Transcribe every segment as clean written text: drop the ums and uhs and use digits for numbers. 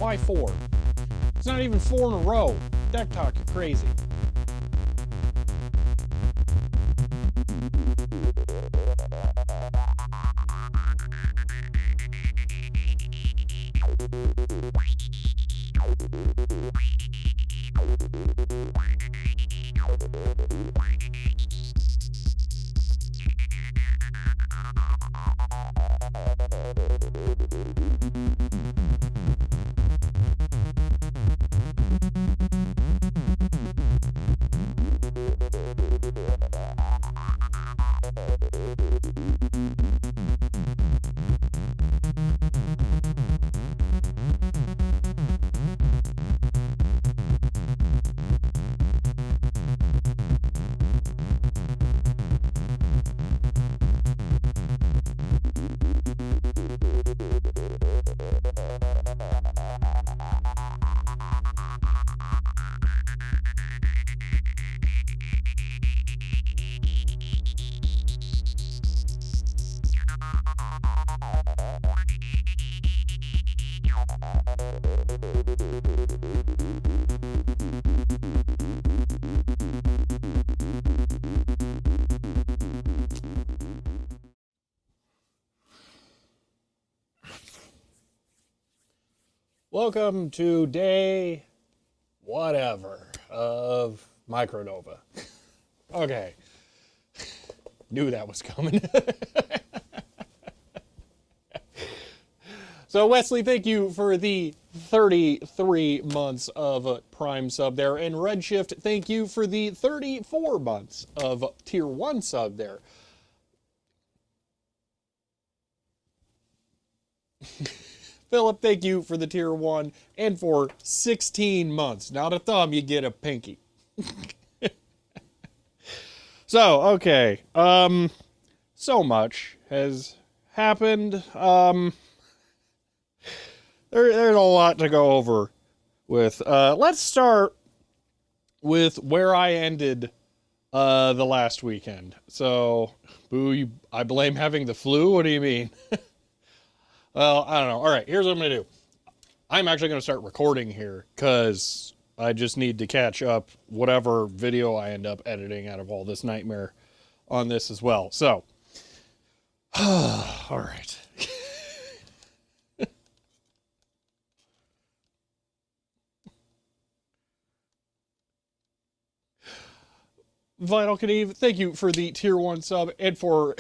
Why 4? It's not even 4 in a row. Deck talk, you're crazy. Welcome to day whatever of microNOVA. Okay. Knew that was coming. So Wesley, thank you for the 33 months of Prime sub there. And Redshift, thank you for the 34 months of Tier 1 sub there. Philip, thank you for the Tier 1 and for 16 months. Not a thumb, you get a pinky. So, okay. So much has happened. There's a lot to go over with. Let's start with where I ended the last weekend. So, boo, I blame having the flu? What do you mean? Well, I don't know. All right, here's what I'm going to do. I'm actually going to start recording here because I just need to catch up whatever video I end up editing out of all this nightmare on this as well. So, all right. Vital Kneve, thank you for the Tier 1 sub and for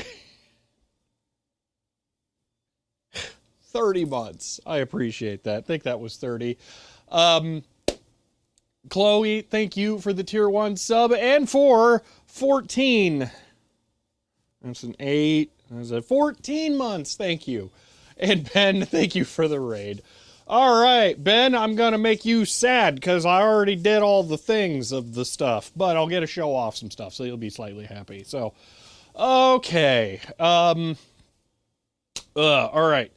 30 months. I appreciate that. I think that was 30. Chloe, thank you for the Tier 1 sub and for 14. That's an 8. That's a 14 months. Thank you. And Ben, thank you for the raid. All right, Ben, I'm going to make you sad because I already did all the things of the stuff, but I'll get to show off some stuff, so you'll be slightly happy. So, okay. All right.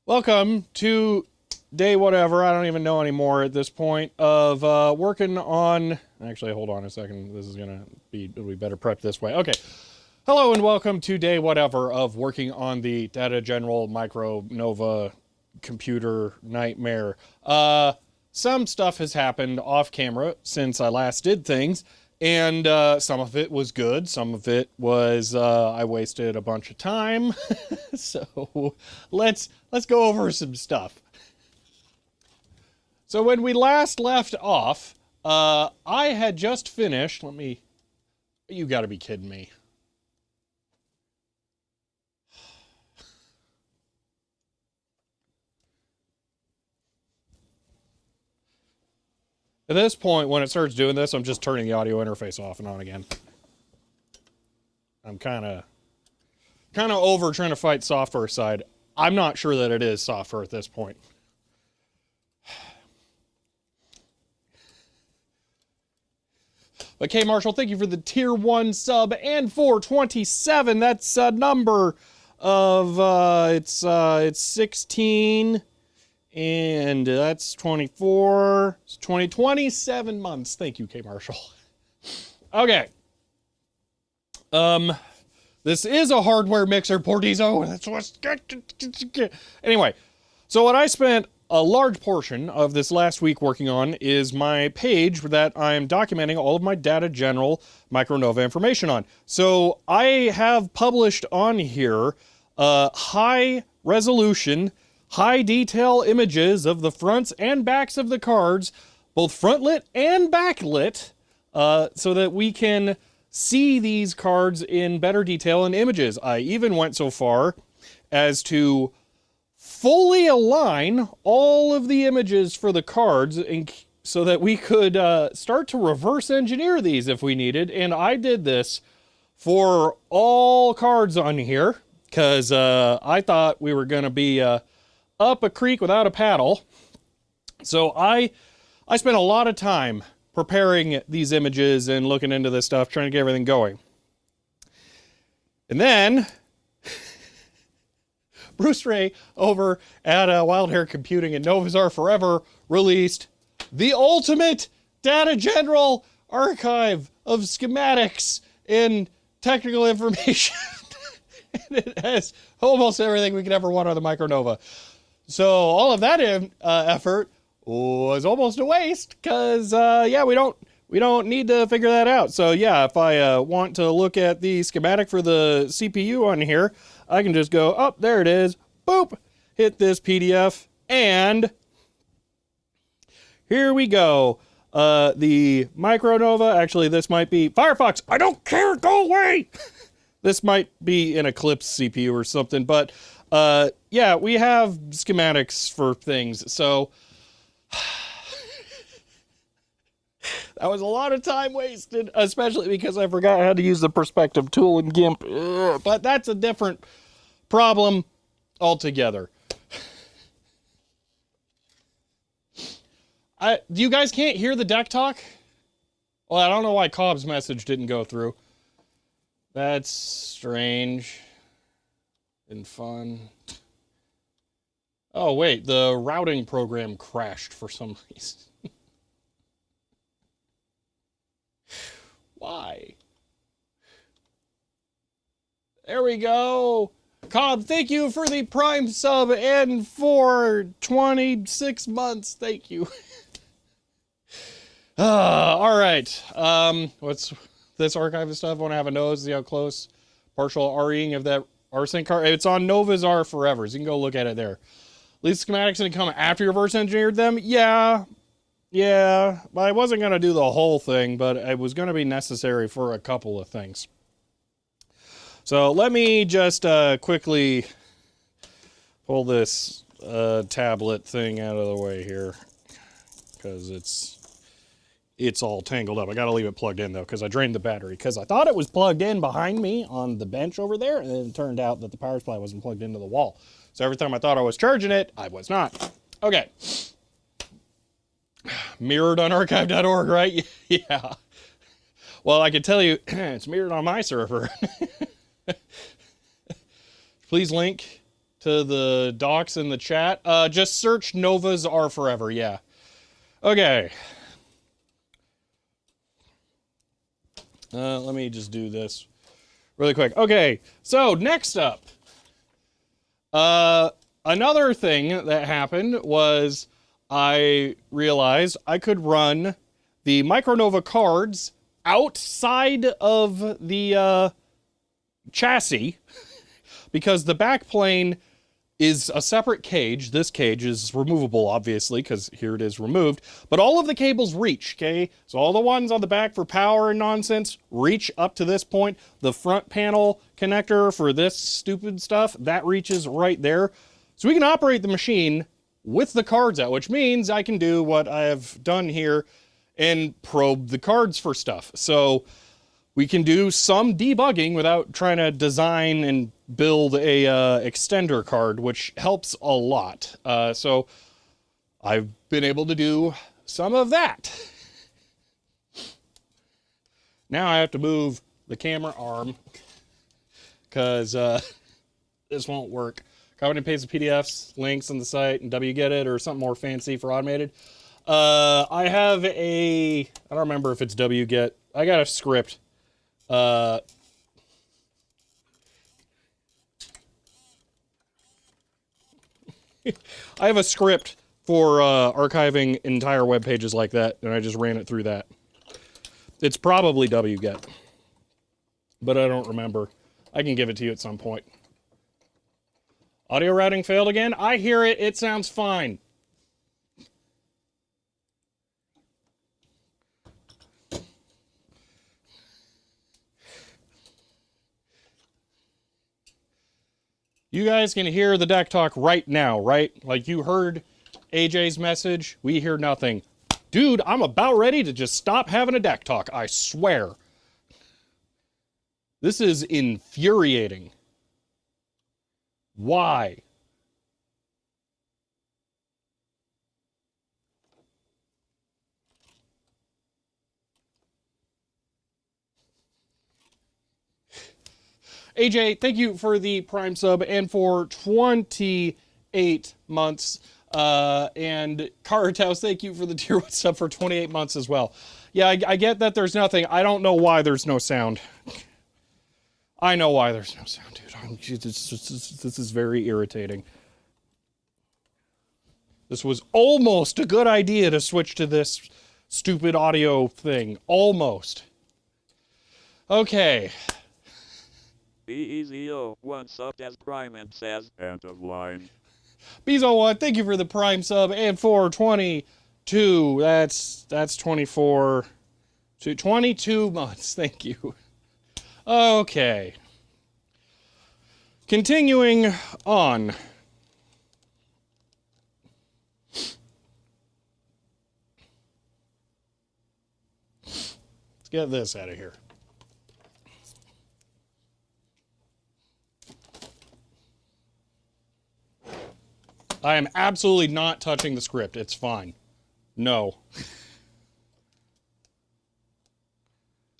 Welcome to day whatever, I don't even know anymore at this point, of working on... Actually, hold on a second. This is going to be... We better prep this way. Okay. Hello and welcome to day whatever of working on the Data General microNOVA computer nightmare. Some stuff has happened off camera since I last did things, and some of it was good. Some of it was I wasted a bunch of time. So let's go over some stuff. So when we last left off, I had just finished. You got to be kidding me. At this point, when it starts doing this, I'm just turning the audio interface off and on again. I'm kind of over trying to fight software side. I'm not sure that it is software at this point. But K Marshall, thank you for the Tier 1 sub and for 27. That's a number of it's 16. And that's 24, it's 27 months. Thank you, K. Marshall. Okay. This is a hardware mixer, Portizo. That's what's good. Anyway, So what I spent a large portion of this last week working on is my page that I'm documenting all of my data general microNOVA information on. So I have published on here high resolution, high detail images of the fronts and backs of the cards, both front lit and backlit, so that we can see these cards in better detail in images. I even went so far as to fully align all of the images for the cards so that we could start to reverse engineer these if we needed. And I did this for all cards on here because I thought we were going to be up a creek without a paddle. So I spent a lot of time preparing these images and looking into this stuff, trying to get everything going. And then Bruce Ray over at Wild Hair Computing and Novas Are Forever released the ultimate data general archive of schematics and technical information. And it has almost everything we could ever want on the microNOVA. So all of that effort was almost a waste because, yeah, we don't need to figure that out. So yeah, if I want to look at the schematic for the CPU on here, I can just go, oh, there it is, boop, hit this PDF, and here we go. The microNOVA, actually this might be Firefox, I don't care, go away! This might be an Eclipse CPU or something, but yeah, we have schematics for things, so that was a lot of time wasted, especially because I forgot how to use the perspective tool in GIMP. Ugh, but that's a different problem altogether. You guys can't hear the deck talk? Well, I don't know why Cobb's message didn't go through. That's strange and fun. Oh, wait, the routing program crashed for some reason. Why? There we go. Cobb, thank you for the Prime sub and for 26 months. Thank you. All right. What's this archive of stuff? I want to have a nose, see how close partial REing of that Rsync card. It's on Novas Are Forever, so you can go look at it there. These schematics didn't come after you reverse engineered them? Yeah, but I wasn't going to do the whole thing, but it was going to be necessary for a couple of things. So let me just quickly pull this tablet thing out of the way here, because it's all tangled up. I got to leave it plugged in, though, because I drained the battery, because I thought it was plugged in behind me on the bench over there, and then it turned out that the power supply wasn't plugged into the wall. So every time I thought I was charging it, I was not. Okay. Mirrored on archive.org, right? Yeah. Well, I can tell you, it's mirrored on my server. Please link to the docs in the chat. Just search Novas Are Forever, yeah. Okay. Let me just do this really quick. Okay, so next up. Another thing that happened was I realized I could run the microNOVA cards outside of the chassis because the back plane is a separate cage. This cage is removable, obviously, because here it is removed. But all of the cables reach, okay? So all the ones on the back for power and nonsense reach up to this point. The front panel connector for this stupid stuff, that reaches right there. So we can operate the machine with the cards out, which means I can do what I have done here and probe the cards for stuff. So we can do some debugging without trying to design and build a extender card, which helps a lot. So I've been able to do some of that. Now I have to move the camera arm because this won't work. Copy and paste the PDFs, links on the site, and get it or something more fancy for automated. I have I don't remember if it's get. I got a script. I have a script for archiving entire web pages like that, and I just ran it through that. It's probably wget, but I don't remember. I can give it to you at some point. Audio routing failed again? I hear it. It sounds fine. You guys can hear the deck talk right now, right? Like you heard AJ's message. We hear nothing. Dude, I'm about ready to just stop having a deck talk. I swear. This is infuriating. Why? AJ, thank you for the Prime sub and for 28 months. And Carthouse, thank you for the tier 1 sub for 28 months as well. Yeah, I get that there's nothing. I don't know why there's no sound. I know why there's no sound, dude. This is very irritating. This was almost a good idea to switch to this stupid audio thing. Almost. Okay. BEZO1 subbed as Prime and says, end of line. Bezo1, thank you for the Prime sub and for 22. That's 24 to 22 months. Thank you. Okay. Continuing on. Let's get this out of here. I am absolutely not touching the script. It's fine. No.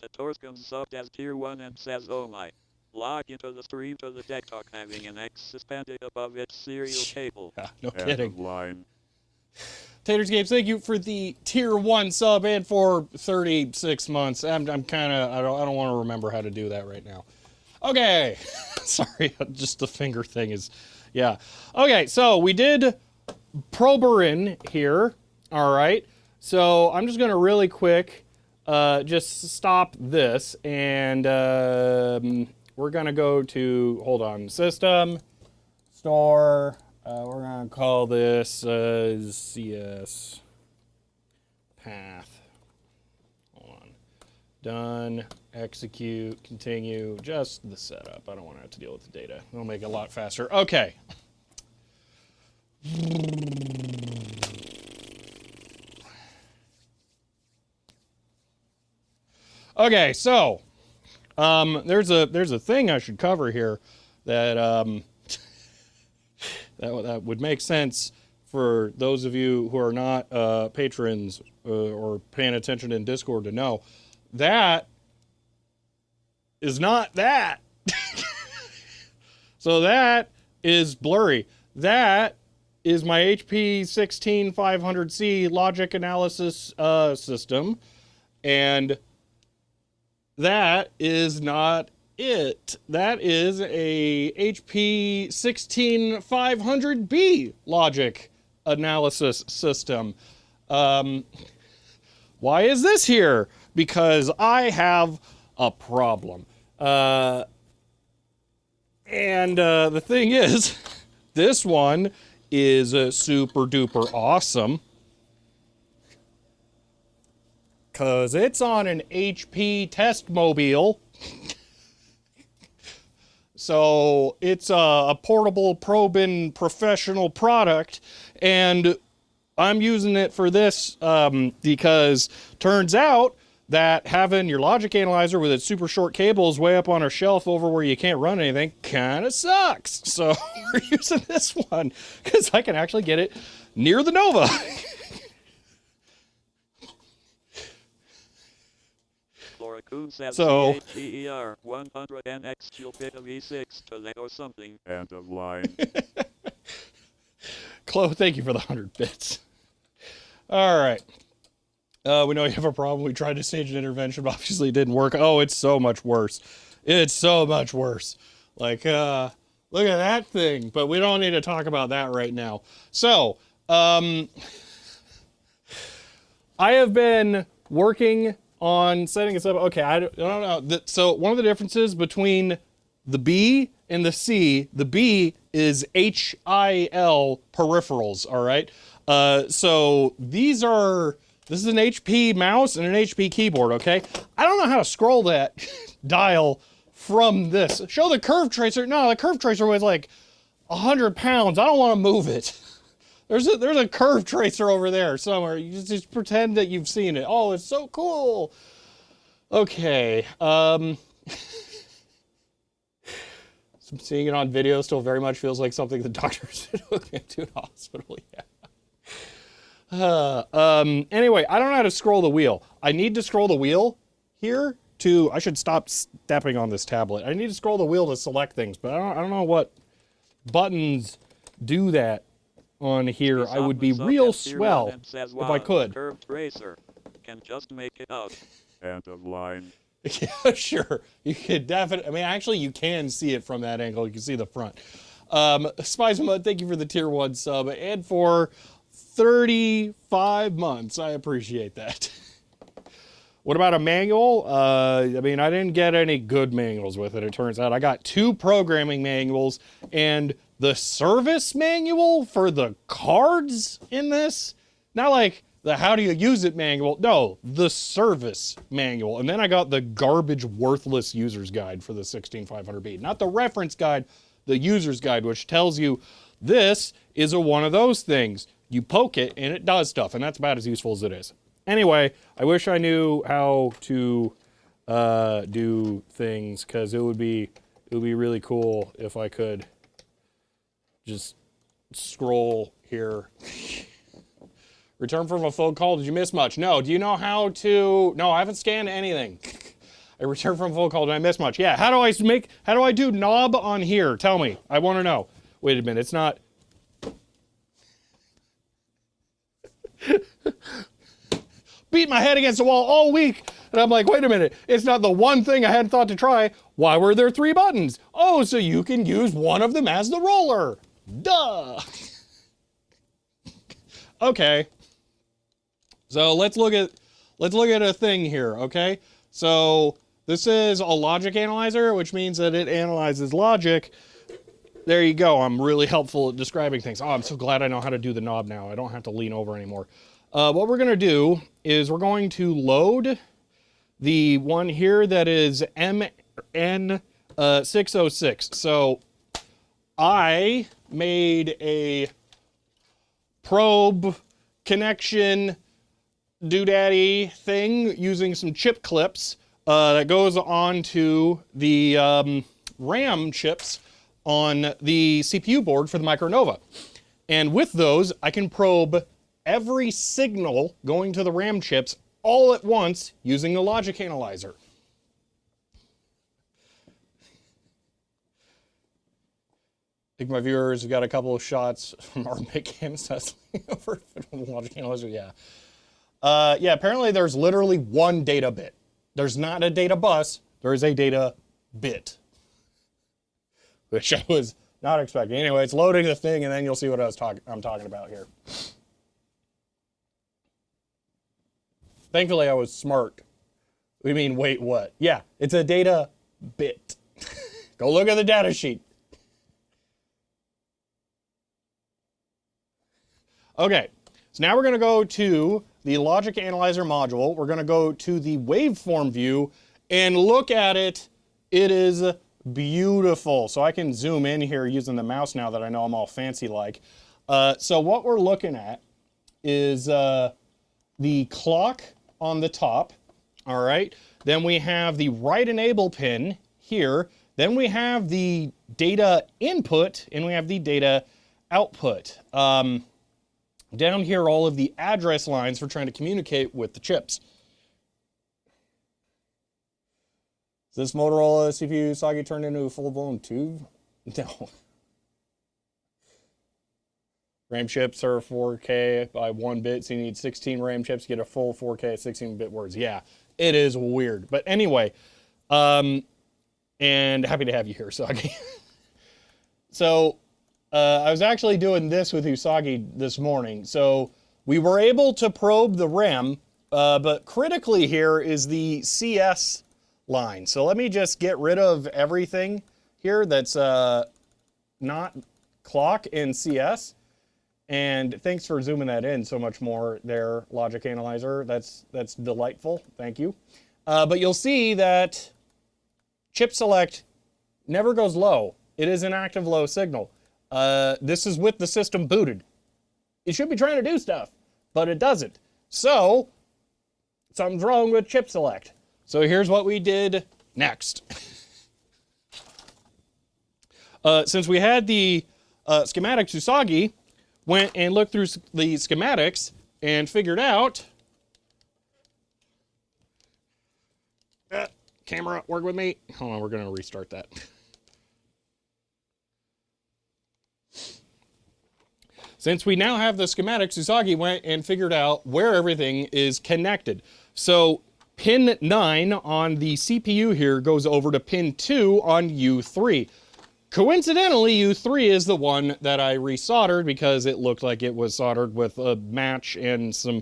Tatorscom subbed as tier 1 and says, oh my. Log into the stream to the deck talk having an X suspended above its serial cable. Yeah, no kidding. Line. Taters Games, thank you for the tier 1 sub and for 36 months. I'm kind of, I don't want to remember how to do that right now. Okay. Sorry, just the finger thing is, yeah. Okay, so we did Proberin here. All right. So I'm just going to really quick just stop this and we're going to go to, hold on, System, Store. We're going to call this CS path. Hold on. Done, execute, continue, just the setup. I don't want to have to deal with the data. It'll make it a lot faster. Okay. Okay, so there's a thing I should cover here that that would make sense for those of you who are not patrons or paying attention in Discord to know. That is not that. So that is blurry. That is my HP 16500C logic analysis system, and that is not it. That is a HP 16500B logic analysis system. Why is this here? Because I have a problem. And the thing is, this one is super duper awesome. Because it's on an HP test mobile. So it's a portable probing professional product. And I'm using it for this because turns out that having your logic analyzer with its super short cables way up on a shelf over where you can't run anything kind of sucks. So we're using this one because I can actually get it near the Nova. So GER 100NX Cupid V6 to let or something. End of line. Chloe, thank you for the 100 bits. All right. We know you have a problem. We tried to stage an intervention, but obviously it didn't work. Oh, it's so much worse. It's so much worse. Like, let Look at that thing. But we don't need to talk about that right now. So, I have been working on setting this up. Okay, I don't know. So one of the differences between the B and the C, the B is HIL peripherals, all right? So this is an HP mouse and an HP keyboard, okay? I don't know how to scroll that dial from this. Show the curve tracer. No, the curve tracer weighs like 100 pounds. I don't want to move it. There's a curve tracer over there somewhere. You just pretend that you've seen it. Oh, it's so cool. Okay. Seeing it on video still very much feels like something the doctors should hook me to in the hospital. Yeah. Anyway, I don't know how to scroll the wheel. I need to scroll the wheel here to. I should stop stepping on this tablet. I need to scroll the wheel to select things, but I don't know what buttons do that on here. I would be real swell if I could. Curved tracer can just make it out. End of line. Yeah, sure. You could definitely. I mean, actually, you can see it from that angle. You can see the front. Spice Mud, thank you for the tier 1 sub and for 35 months. I appreciate that. What about a manual? I mean, I didn't get any good manuals with it. It turns out I got 2 programming manuals and the service manual for the cards in this. Not like the how do you use it manual. No, the service manual. And then I got the garbage worthless user's guide for the 16500B. Not the reference guide, the user's guide, which tells you this is one of those things. You poke it and it does stuff, and that's about as useful as it is. Anyway, I wish I knew how to do things, because it would be really cool if I could just scroll here. Return from a phone call. Did you miss much? No. Do you know how to? No, I haven't scanned anything. I returned from a phone call. Did I miss much? Yeah. How do I do knob on here? Tell me. I want to know. Wait a minute. It's not. Beat my head against the wall all week. And I'm like, wait a minute. It's not the one thing I hadn't thought to try. Why were there 3 buttons? Oh, so you can use one of them as the roller. Duh. Okay. So let's look at a thing here, okay? So this is a logic analyzer, which means that it analyzes logic. There you go. I'm really helpful at describing things. Oh, I'm so glad I know how to do the knob now. I don't have to lean over anymore. What we're going to do is we're going to load the one here that is MN606. So I made a probe connection doodaddy thing using some chip clips that goes onto the RAM chips on the CPU board for the microNOVA. And with those, I can probe every signal going to the RAM chips all at once using the logic analyzer. I think my viewers have got a couple of shots from our big games over logic analyzer. Yeah. Yeah, apparently there's literally one data bit. There's not a data bus, there is a data bit. Which I was not expecting. Anyway, it's loading the thing and then you'll see what I'm talking about here. Thankfully I was smart. We mean, wait, what? Yeah, it's a data bit. Go look at the data sheet. Okay, so now we're going to go to the Logic Analyzer module. We're going to go to the waveform view and look at it. It is beautiful. So I can zoom in here using the mouse now that I know I'm all fancy like. So what we're looking at is the clock on the top. All right. Then we have the right enable pin here. Then we have the data input and we have the data output. Down here, all of the address lines for trying to communicate with the chips. Is this Motorola CPU soggy turned into a full-blown tube? No. RAM chips are 4K by 1 bit, so you need 16 RAM chips to get a full 4K 16-bit words. Yeah, it is weird. But anyway, and happy to have you here, Soggy. So I was actually doing this with Usagi this morning. So we were able to probe the RAM, but critically here is the CS line. So let me just get rid of everything here that's not clock and CS. And thanks for zooming that in so much more there, Logic Analyzer. That's delightful. Thank you. But you'll see that chip select never goes low. It is an active low signal. This is with the system booted. It should be trying to do stuff, but it doesn't. So something's wrong with chip select. So here's what we did next. Since we had the schematics, Usagi went and looked through the schematics and figured out. Camera, work with me. Hold on, we're going to restart that. Since we now have the schematics, Usagi went and figured out where everything is connected. So pin 9 on the CPU here goes over to pin 2 on U3. Coincidentally, U3 is the one that I resoldered because it looked like it was soldered with a match and some,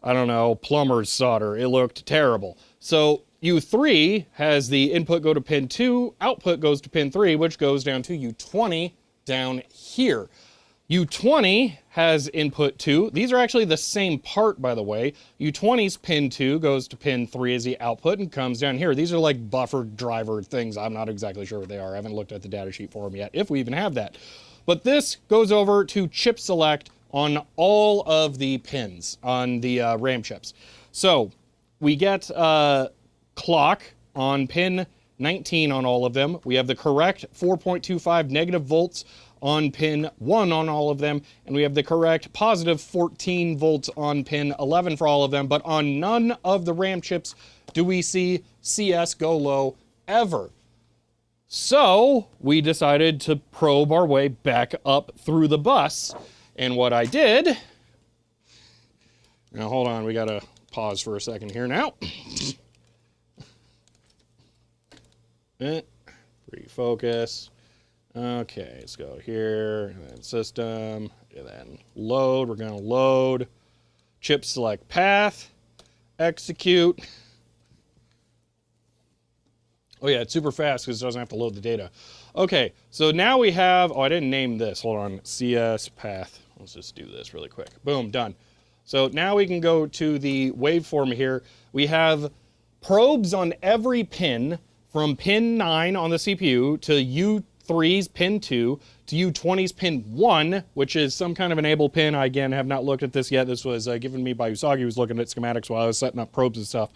I don't know, plumber's solder. It looked terrible. So U3 has the input go to pin 2, output goes to pin 3, which goes down to U20 down here. U20 has input 2. These are actually the same part, by the way. U20's pin 2 goes to pin 3 as the output and comes down here. These are like buffer driver things. I'm not exactly sure what they are. I haven't looked at the data sheet for them yet, if we even have that. But this goes over to chip select on all of the pins on the RAM chips. So we get clock on pin 19 on all of them. We have the correct 4.25 negative volts on pin 1 on all of them, and we have the correct positive 14 volts on pin 11 for all of them, but on none of the RAM chips do we see CS go low ever. So we decided to probe our way back up through the bus, and what I did, now hold on, we gotta pause for a second here now. Refocus. Okay, let's go here, and then system, and then load. We're going to load, chip select path, execute. Oh yeah, it's super fast because it doesn't have to load the data. Okay, so now we have, oh, I didn't name this. Hold on, CS path. Let's just do this really quick. Boom, done. So now we can go to the waveform here. We have probes on every pin from pin 9 on the CPU to U3's pin 2 to U20's pin 1, which is some kind of enable pin. I, again, have not looked at this yet. This was given me by Usagi, who was looking at schematics while I was setting up probes and stuff.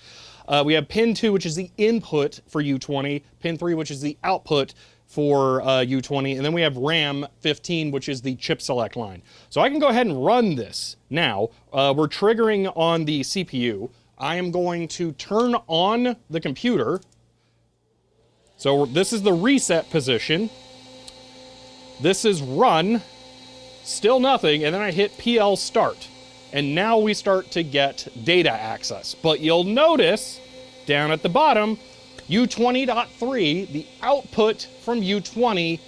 We have pin 2, which is the input for U20, pin 3, which is the output for U20, and then we have RAM 15, which is the chip select line. So I can go ahead and run this now. We're triggering on the CPU. I am going to turn on the computer. So this is the reset position. This is run, still nothing, and then I hit PL start. And now we start to get data access. But you'll notice down at the bottom, U20.3, the output from U20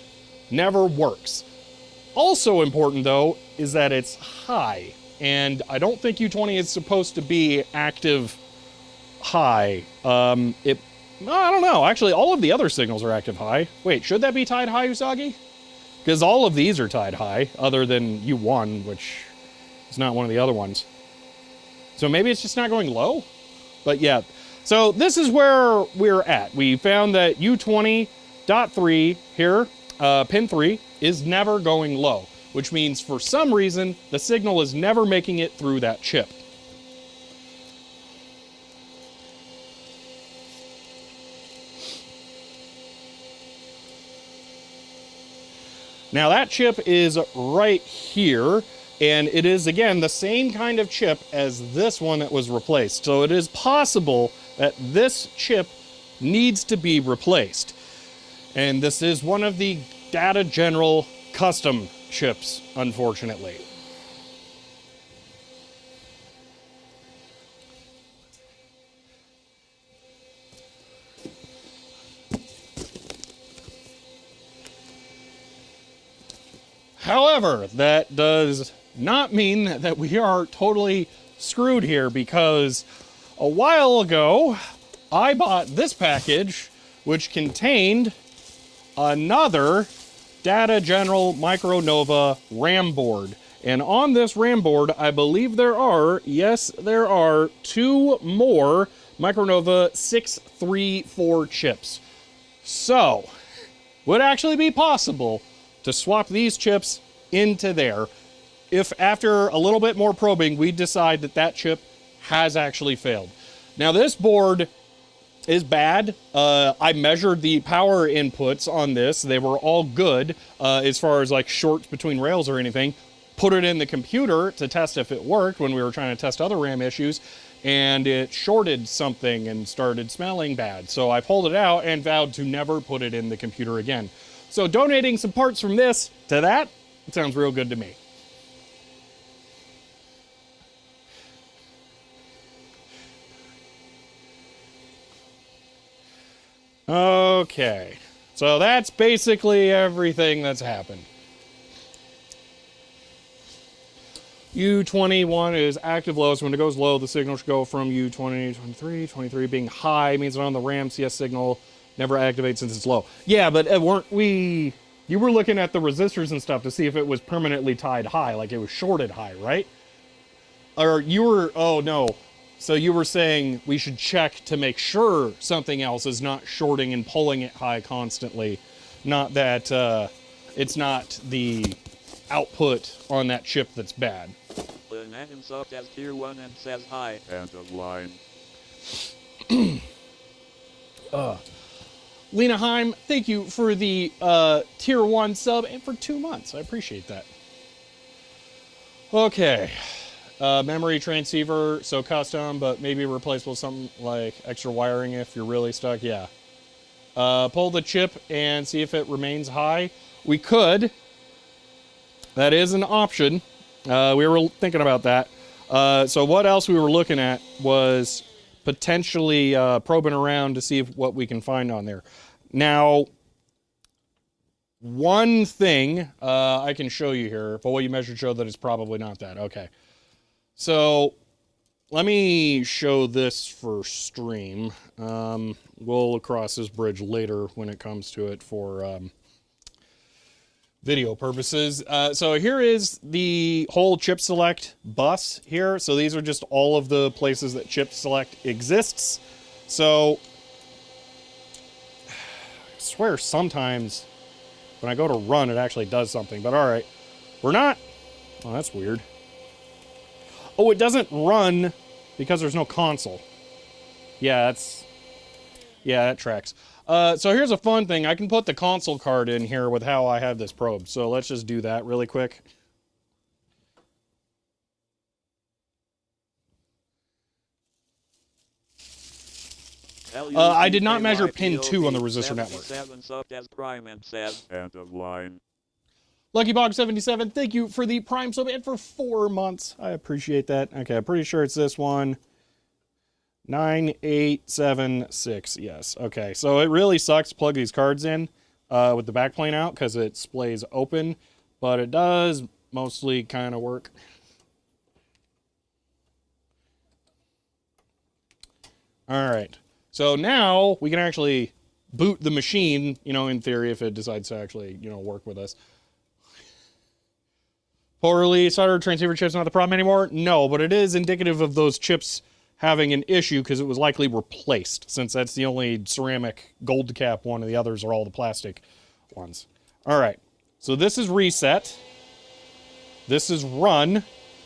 never works. Also important though, is that it's high. And I don't think U20 is supposed to be active high. I don't know. Actually, all of the other signals are active high. Wait, should that be tied high, Usagi? Because all of these are tied high, other than U1, which is not one of the other ones. So maybe it's just not going low? But yeah. So this is where we're at. We found that U20.3 here, pin 3, is never going low, which means for some reason, the signal is never making it through that chip. Now that chip is right here, and it is, again, the same kind of chip as this one that was replaced. So it is possible that this chip needs to be replaced. And this is one of the Data General custom chips, unfortunately. However, that does not mean that we are totally screwed here, because a while ago, I bought this package, which contained another Data General microNOVA RAM board. And on this RAM board, I believe there are, yes, there are 2 more microNOVA 634 chips. So, would actually be possible to swap these chips into there if after a little bit more probing, we decide that that chip has actually failed. Now, this board is bad. I measured the power inputs on this. They were all good as far as like shorts between rails or anything. Put it in the computer to test if it worked when we were trying to test other RAM issues, and it shorted something and started smelling bad. So I pulled it out and vowed to never put it in the computer again. So donating some parts from this to that, it sounds real good to me. Okay, so that's basically everything that's happened. U21 is active low, so when it goes low, the signal should go from U20, 23 being high means that on the RAM CS signal never activates since it's low. Yeah, but weren't we... You were looking at the resistors and stuff to see if it was permanently tied high, like it was shorted high, right? Or you were... Oh, no. So you were saying we should check to make sure something else is not shorting and pulling it high constantly. Not that it's not the output on that chip that's bad. Lynette himself as tier 1 and says hi. End of line. Lena Heim, thank you for the tier 1 sub and for 2 months. I appreciate that. Okay. Memory transceiver, so custom, but maybe replaceable with something like extra wiring if you're really stuck. Yeah. Pull the chip and see if it remains high. We could. That is an option. We were thinking about that. So what else we were looking at was potentially probing around to see what we can find on there. Now, one thing I can show you here, but what you measured showed that it's probably not that. Okay. So let me show this for stream. We'll cross this bridge later when it comes to it for video purposes. So here is the whole chip select bus here. So these are just all of the places that chip select exists. So I swear sometimes when I go to run, it actually does something, but all right, we're not. Oh, that's weird. Oh, it doesn't run because there's no console. Yeah, that tracks. So here's a fun thing. I can put the console card in here with how I have this probe. So let's just do that really quick. I did not measure pin 2 on the resistor network. End of line. LuckyBog77, thank you for the Prime sub and for 4 months. I appreciate that. Okay, I'm pretty sure it's this one. 9876, yes. Okay, so it really sucks to plug these cards in with the backplane out because it splays open, but it does mostly kind of work. All right, so now we can actually boot the machine, you know, in theory, if it decides to actually, you know, work with us. Poorly soldered transceiver chips not the problem anymore? No, but it is indicative of those chips having an issue because it was likely replaced, since that's the only ceramic gold cap one, and the others are all the plastic ones. All right, so this is reset. This is run.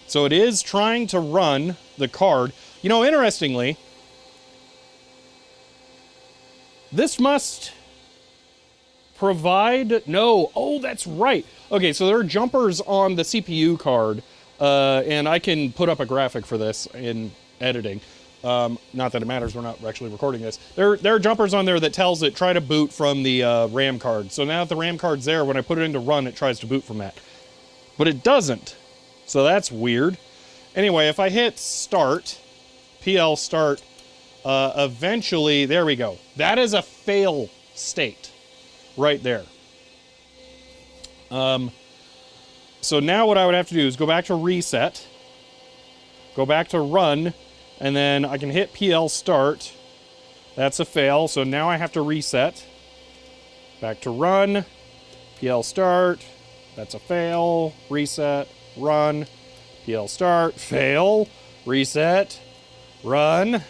So it is trying to run the card. You know, interestingly, this must provide, no, oh, that's right. Okay, so there are jumpers on the CPU card, and I can put up a graphic for this in editing. Not that it matters, we're not actually recording this. There are jumpers on there that tells it, try to boot from the RAM card. So now that the RAM card's there, when I put it into run, it tries to boot from that. But it doesn't. So that's weird. Anyway, if I hit start, PL start, eventually, there we go. That is a fail state right there. So now what I would have to do is go back to reset, go back to run, and then I can hit PL start. That's a fail, so now I have to reset. Back to run, PL start, that's a fail, reset, run, PL start, fail, reset, run,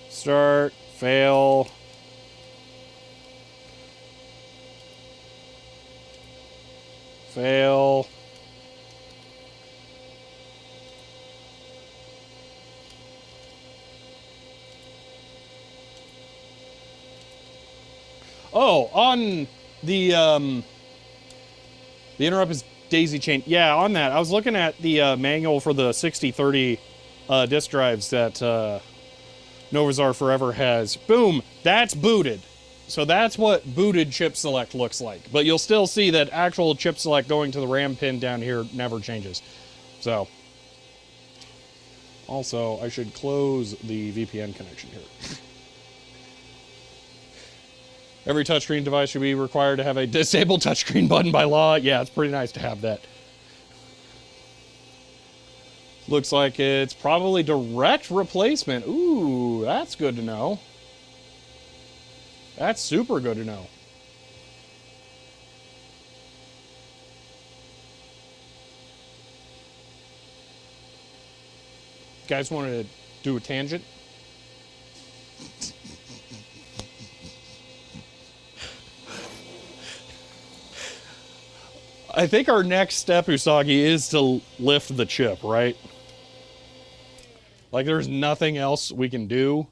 start, fail, fail. Oh, on the interrupt is daisy chain. Yeah, on that. I was looking at the manual for the 6030 disk drives that Novazar Forever has. Boom, that's booted. So that's what booted chip select looks like. But you'll still see that actual chip select going to the RAM pin down here never changes. So, also, I should close the VPN connection here. Every touchscreen device should be required to have a disable touchscreen button by law. Yeah, it's pretty nice to have that. Looks like it's probably direct replacement. Ooh, that's good to know. That's super good to know. You guys want to do a tangent? I think our next step, Usagi, is to lift the chip, right? Like, there's nothing else we can do.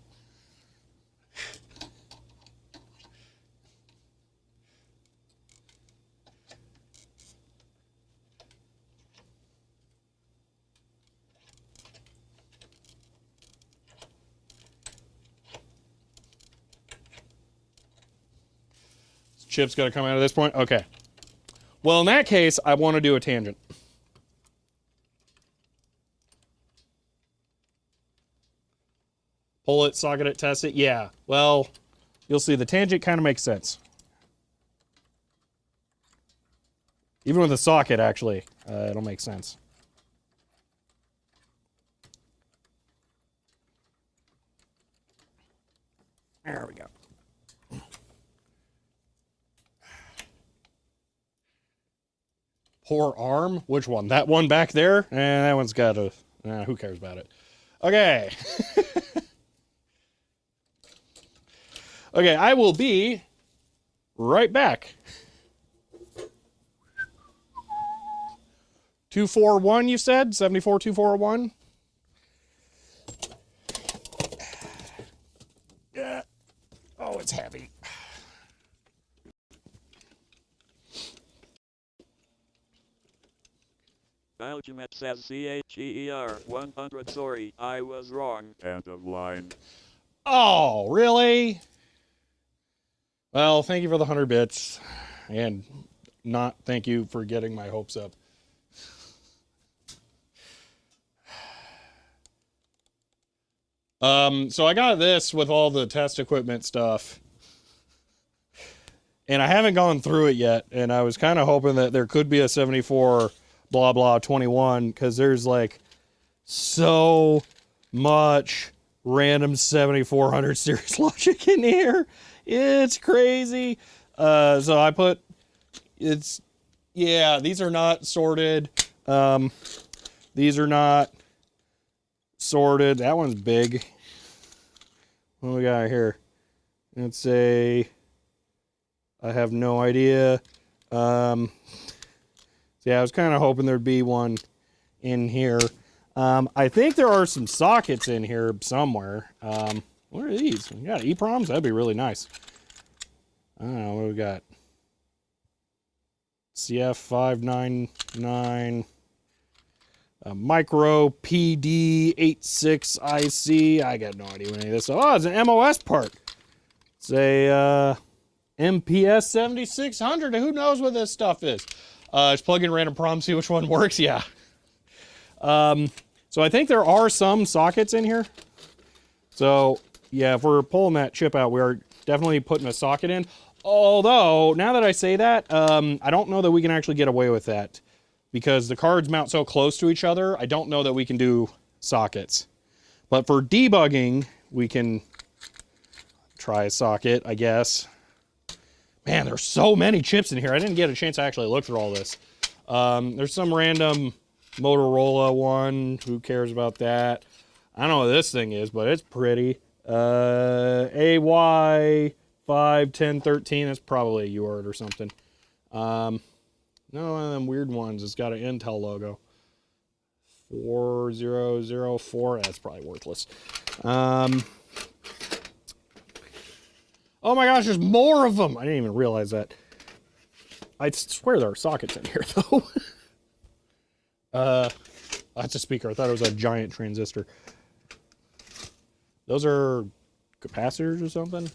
This chip's got to come out of this point? Okay. Well, in that case, I want to do a tangent. Pull it, socket it, test it. Yeah, well, you'll see the tangent kind of makes sense. Even with a socket, actually, it'll make sense. There we go. Poor arm? Which one? That one back there? That one's got a... who cares about it? Okay. Okay, I will be right back. 241, you said? 742401? Yeah. Oh, it's heavy. Algemet says CHER 100. Sorry, I was wrong. End of line. Oh, really? Well, thank you for the 100 bits. And not thank you for getting my hopes up. So I got this with all the test equipment stuff. And I haven't gone through it yet. And I was kind of hoping that there could be a 74 blah blah 21, because there's like so much random 7400 series logic in here. It's crazy. So I put, it's, yeah, these are not sorted. These are not sorted. That one's big. What do we got here? It's a, I have no idea. Yeah, I was kind of hoping there'd be one in here. I think there are some sockets in here somewhere. What are these? We got EEPROMs? That'd be really nice. I don't know, what do we got? CF599, micro PD86IC. I got no idea what any of this is. Oh, it's an MOS part. It's a MPS 7600. Who knows what this stuff is? Just plug in random prom, see which one works. Yeah. So I think there are some sockets in here. So yeah, if we're pulling that chip out, we are definitely putting a socket in. Although, now that I say that, I don't know that we can actually get away with that. because the cards mount so close to each other, I don't know that we can do sockets. But for debugging, we can try a socket, I guess. Man, there's so many chips in here. I didn't get a chance to actually look through all this. There's some random Motorola one. Who cares about that? I don't know what this thing is, but it's pretty. AY51013. That's probably a UART or something. No, one of them weird ones. It's got an Intel logo. 4004. That's probably worthless. Oh my gosh, there's more of them. I didn't even realize that. I swear there are sockets in here, though. That's a speaker. I thought it was a giant transistor. Those are capacitors or something.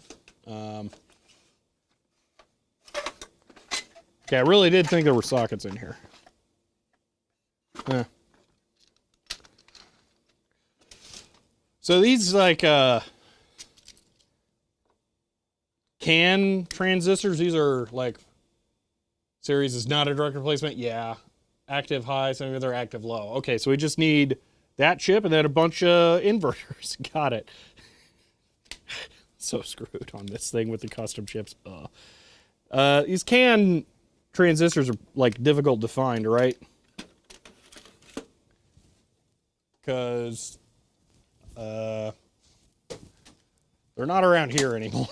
Okay, I really did think there were sockets in here. So these, like, CAN transistors, these are like, series is not a direct replacement. Yeah. Active high, some of them are active low. Okay, so we just need that chip and then a bunch of inverters. Got it. So screwed on this thing with the custom chips. These CAN transistors are like difficult to find, right? Because they're not around here anymore.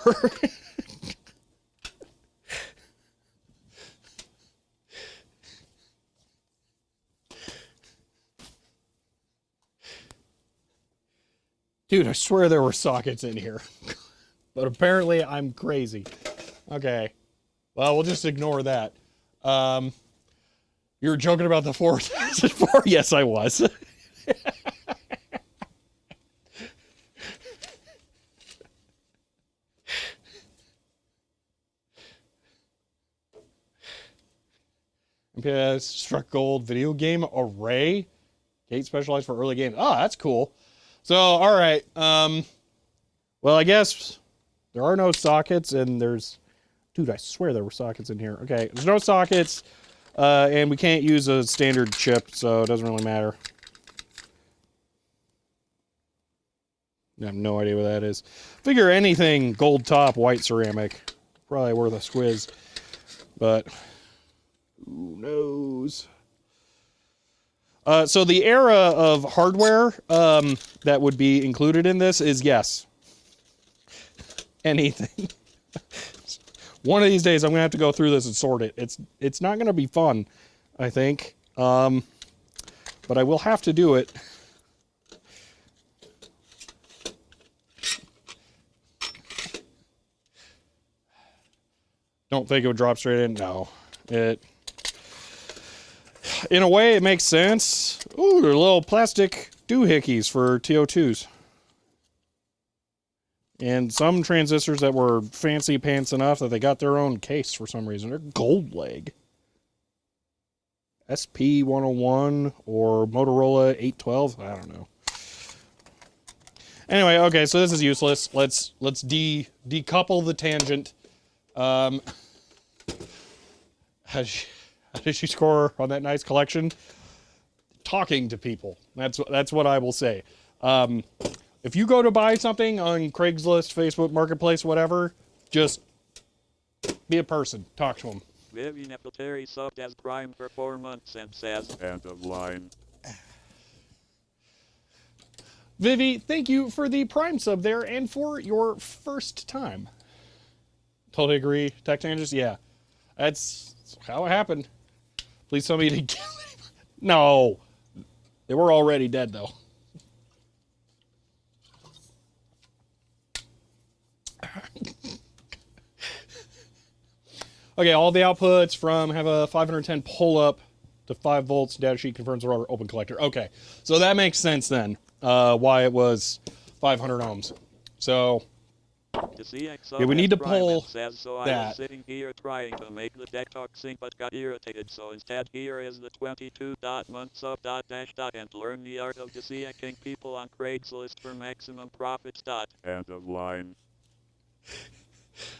Dude, I swear there were sockets in here. But apparently I'm crazy. Okay. Well, we'll just ignore that. You were joking about the 4004? Yes, I was. MPS struck gold video game array. Gate specialized for early games. Oh, that's cool. So, all right. Well, I guess there are no sockets, and there's... Dude, I swear there were sockets in here. Okay, there's no sockets, and we can't use a standard chip, so it doesn't really matter. I have no idea what that is. Figure anything gold top, white ceramic. Probably worth a squiz. But who knows? So the era of hardware that would be included in this is yes. Anything. One of these days I'm gonna have to go through this and sort it. It's not gonna be fun, I think. But I will have to do it. Don't think it would drop straight in? No. In a way, it makes sense. Ooh, they're little plastic doohickeys for TO2s. And some transistors that were fancy pants enough that they got their own case for some reason. They're gold leg. SP101 or Motorola 812. I don't know. Anyway, okay, so this is useless. Let's decouple the tangent. How did she score on that nice collection? Talking to people. That's what I will say. If you go to buy something on Craigslist, Facebook Marketplace, whatever, just be a person. Talk to them. Vivi Nepoteri subbed as Prime for 4 months and says, end of line. Vivi, thank you for the Prime sub there and for your first time. Totally agree. Tech tangents, yeah. That's how it happened. Please tell me to kill it. No. They were already dead, though. Okay, all the outputs from have a 510 pull-up to 5 volts. Data sheet confirms the rubber open collector. Okay, so that makes sense then, why it was 500 ohms. So... yeah, we need to pull says, so that. I was sitting here trying to make the deck talk sync but got irritated, so instead here is the 22.month sub and learn the art of deceasing people on Craigslist for maximum profits. End of line.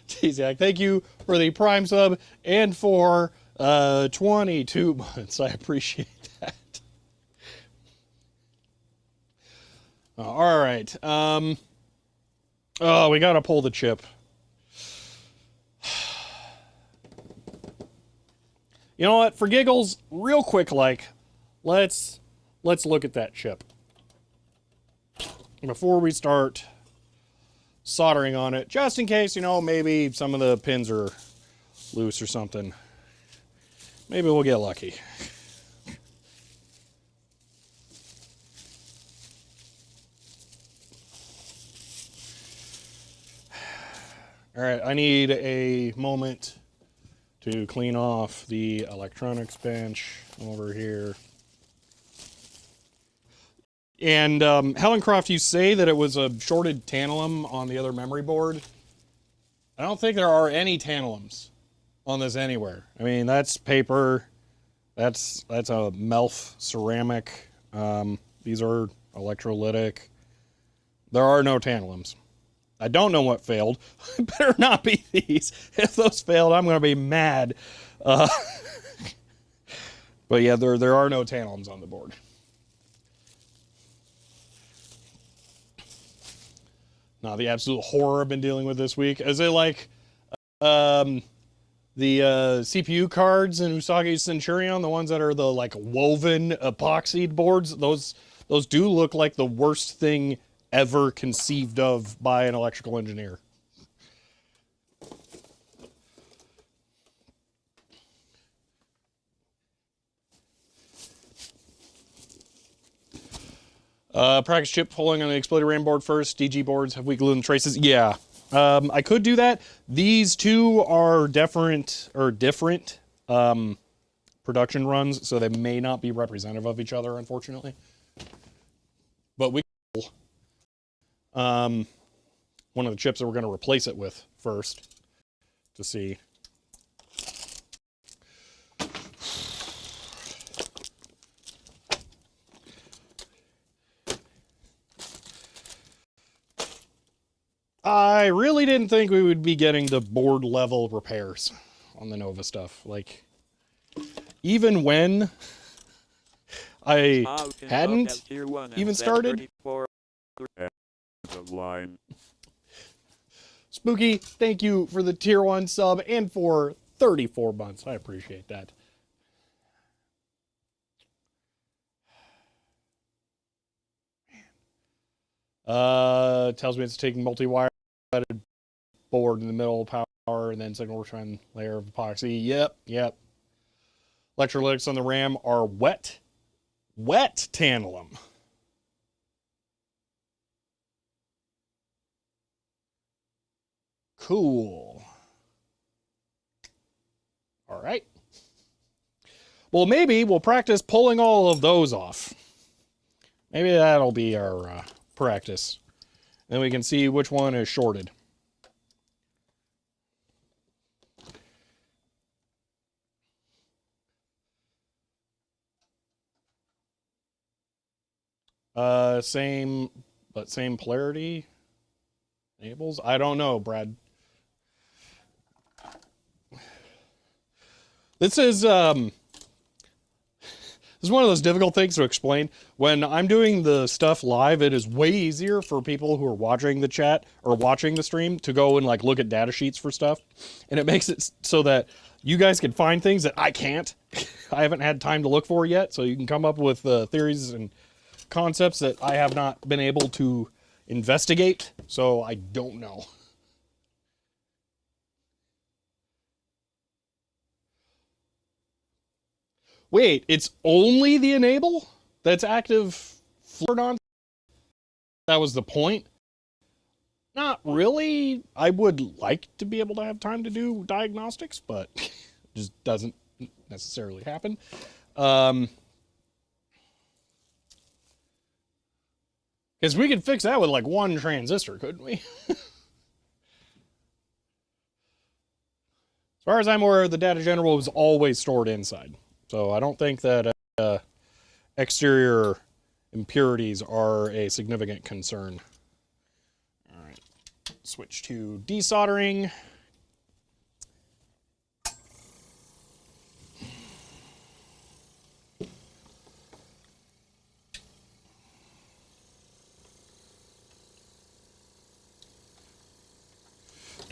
T-Zach, thank you for the Prime sub and for 22 months. I appreciate that. All right. Oh, we got to pull the chip. You know what? For giggles, real quick, like, let's look at that chip before we start soldering on it, just in case, you know, maybe some of the pins are loose or something. Maybe we'll get lucky. All right, I need a moment to clean off the electronics bench over here. And Helen Croft, you say that it was a shorted tantalum on the other memory board. I don't think there are any tantalums on this anywhere. I mean, that's paper. That's a MELF ceramic. These are electrolytic. There are no tantalums. I don't know what failed. It better not be these. If those failed, I'm going to be mad. But yeah, there are no tantalums on the board. Now, the absolute horror I've been dealing with this week, is it like the CPU cards in Usagi Centurion, the ones that are the like woven epoxied boards, those do look like the worst thing ever conceived of by an electrical engineer. Practice chip pulling on the exploded RAM board first. DG boards have weak glue and traces. Yeah, I could do that. These two are different production runs, so they may not be representative of each other, unfortunately. But we one of the chips that we're going to replace it with first to see. I really didn't think we would be getting the board level repairs on the Nova stuff. Like, even when I hadn't even started. Spooky, thank you for the tier 1 sub and for 34 months. I appreciate that. Tells me it's taking multi-wire board in the middle of power and then signal return layer of epoxy. Yep. Electrolytics on the RAM are wet tantalum. Cool. All right. Well, maybe we'll practice pulling all of those off. Maybe that'll be our practice. Then we can see which one is shorted. Same polarity enables. I don't know, Brad. This is one of those difficult things to explain. When I'm doing the stuff live, it is way easier for people who are watching the chat or watching the stream to go and like look at data sheets for stuff. And it makes it so that you guys can find things that I can't. I haven't had time to look for yet. So you can come up with theories and concepts that I have not been able to investigate. So I don't know. Wait, it's only the enable that's active on? That was the point? Not really. I would like to be able to have time to do diagnostics, but it just doesn't necessarily happen. Because we could fix that with like one transistor, couldn't we? As far as I'm aware, the data general was always stored inside. So I don't think that exterior impurities are a significant concern. All right, switch to desoldering.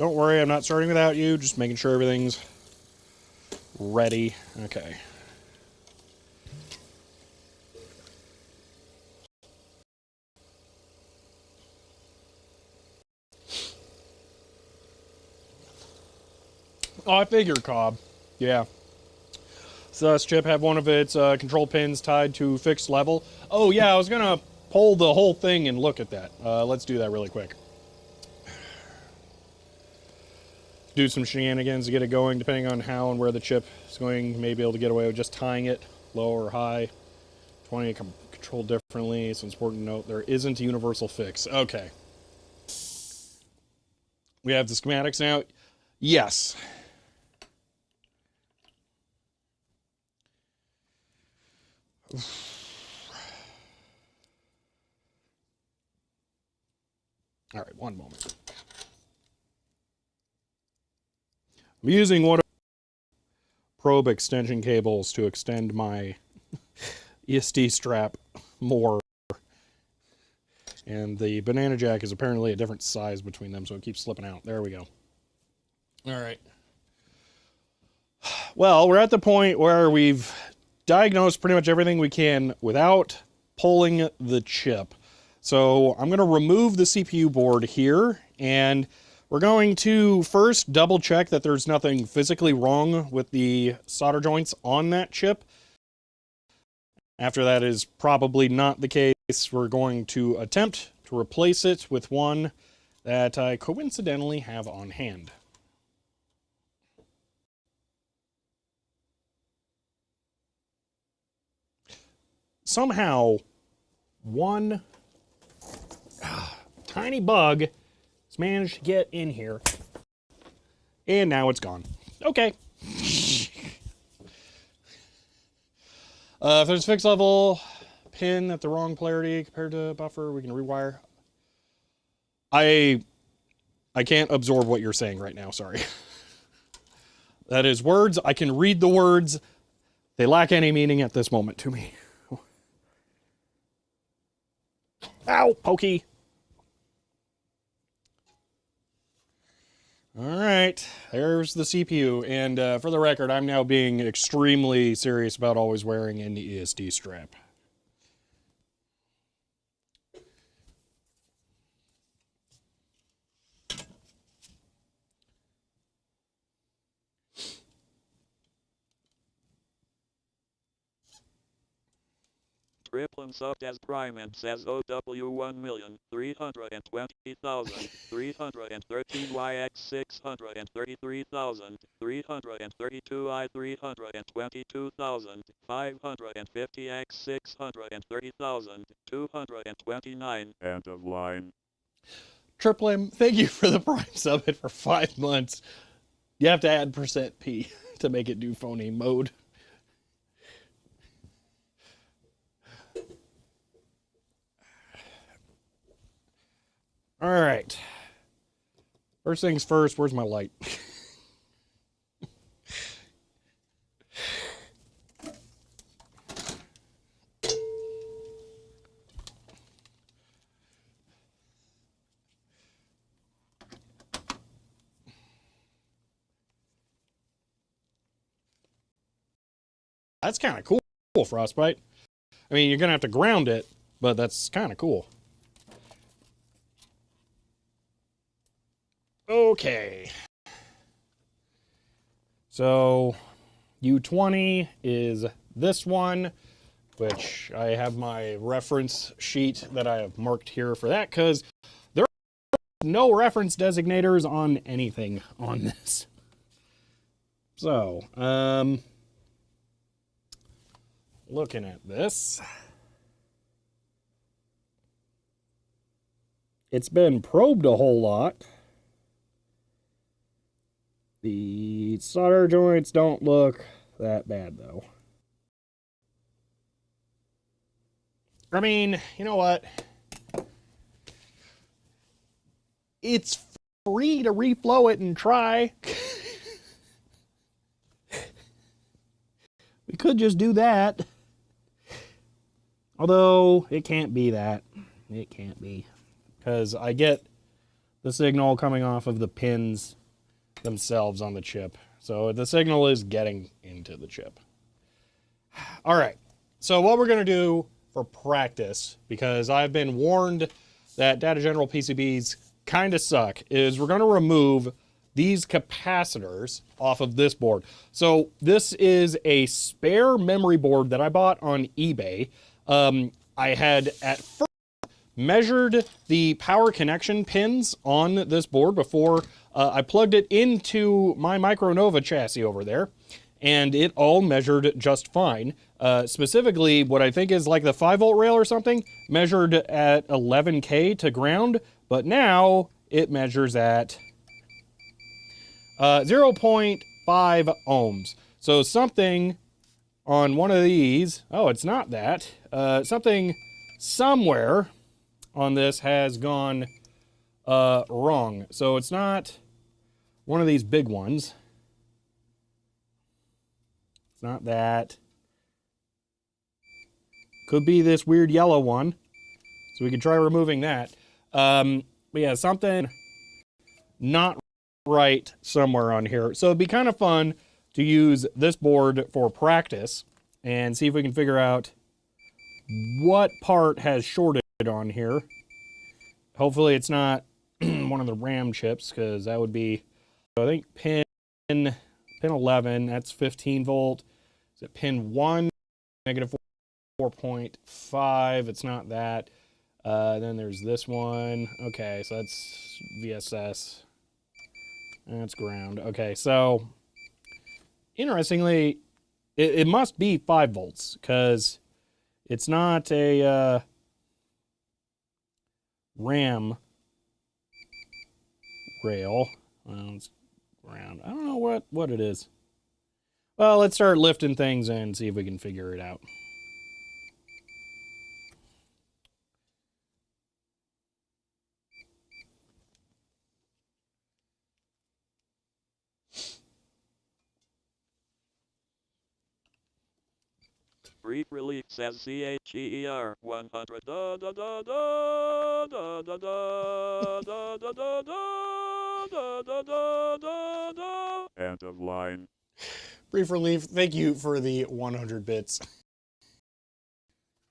Don't worry, I'm not starting without you, just making sure everything's ready. Okay. Oh, I figured, Cobb. Yeah. So this chip have one of its control pins tied to fixed level. Oh yeah, I was gonna pull the whole thing and look at that. Let's do that really quick. Do some shenanigans to get it going, depending on how and where the chip is going. May be able to get away with just tying it low or high. 20 control differently. It's important to note there isn't a universal fix. Okay. We have the schematics now. Yes. All right, one moment. I'm using one of the probe extension cables to extend my ESD strap more. And the banana jack is apparently a different size between them, so it keeps slipping out. There we go. All right. Well, we're at the point where we've diagnosed pretty much everything we can without pulling the chip. So I'm going to remove the CPU board here, and we're going to first double check that there's nothing physically wrong with the solder joints on that chip. After that is probably not the case, we're going to attempt to replace it with one that I coincidentally have on hand. Somehow, one tiny bug has managed to get in here, and now it's gone. Okay. If there's a fixed level pin at the wrong polarity compared to buffer, we can rewire. I can't absorb what you're saying right now, sorry. That is words. I can read the words. They lack any meaning at this moment to me. Ow, pokey. All right, there's the CPU. And for the record, I'm now being extremely serious about always wearing an ESD strap. Triplum subbed as prime and says OW1,323,313,332,333,550x630,220,9. End of line. Triplum, thank you for the prime subbit for 5 months. You have to add %P to make it do phoneme mode. All right. First things first, where's my light? That's kind of cool, Frostbite. I mean, you're going to have to ground it, but that's kind of cool. Okay. So, U20 is this one, which I have my reference sheet that I have marked here for that, because there are no reference designators on anything on this. So, looking at this, it's been probed a whole lot. The solder joints don't look that bad, though. I mean, you know what? It's free to reflow it and try. We could just do that. Although, it can't be that. It can't be. Because I get the signal coming off of the pins themselves on the chip. So the signal is getting into the chip. All right, so what we're gonna do for practice, because I've been warned that Data General PCBs kind of suck, is we're gonna remove these capacitors off of this board. So this is a spare memory board that I bought on eBay. I had at first measured the power connection pins on this board before I plugged it into my microNOVA chassis over there, and it all measured just fine. Specifically, what I think is like the 5-volt rail or something measured at 11K to ground, but now it measures at 0.5 ohms. So something on one of these, oh, it's not that, something somewhere on this has gone wrong. So it's not one of these big ones. It's not that. Could be this weird yellow one. So we could try removing that. But yeah, something not right somewhere on here. So it'd be kind of fun to use this board for practice and see if we can figure out what part has shorted on here. Hopefully it's not one of the RAM chips, because that would be, I think pin 11, that's 15 volt. Is it pin 1, negative 4.5? It's not that. Then there's this one. Okay, so that's VSS. That's ground. Okay, so interestingly, it must be 5 volts, because it's not a RAM rail. Well, it's ground. I don't know what it is. Well, let's start lifting things and see if we can figure it out. Brief relief says CHEER 100 da da da da da da da da da da da da da da da. End of line. Brief relief, thank you for the 100 bits.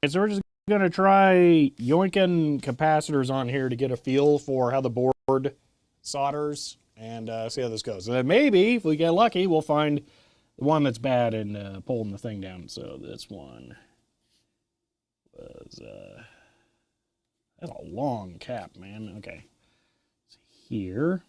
So we're just gonna try yoinking capacitors on here to get a feel for how the board solders and see how this goes. And then maybe, if we get lucky, we'll find the one that's bad and pulling the thing down. So this one was, that's a long cap, man. Okay. So here.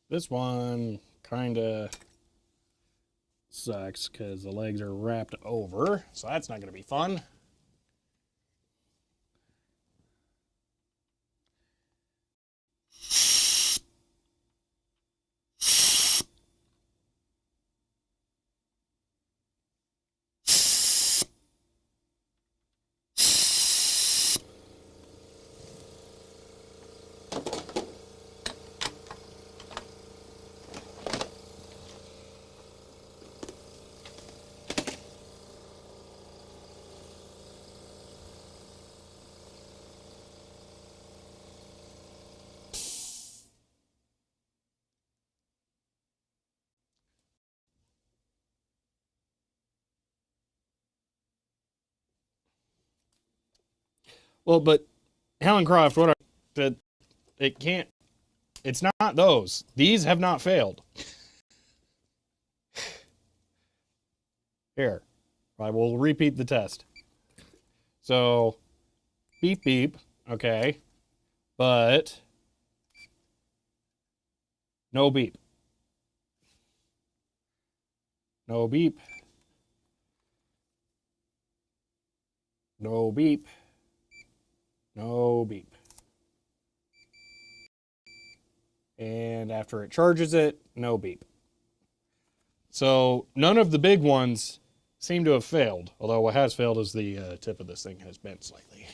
This one kind of sucks because the legs are wrapped over, so that's not going to be fun. Well, but Helen Croft, what I said, it can't, it's not those. These have not failed. Here, I will repeat the test. So, beep, beep, okay, but no beep. No beep. No beep. No beep. And after it charges it, no beep. So none of the big ones seem to have failed, although what has failed is the tip of this thing has bent slightly.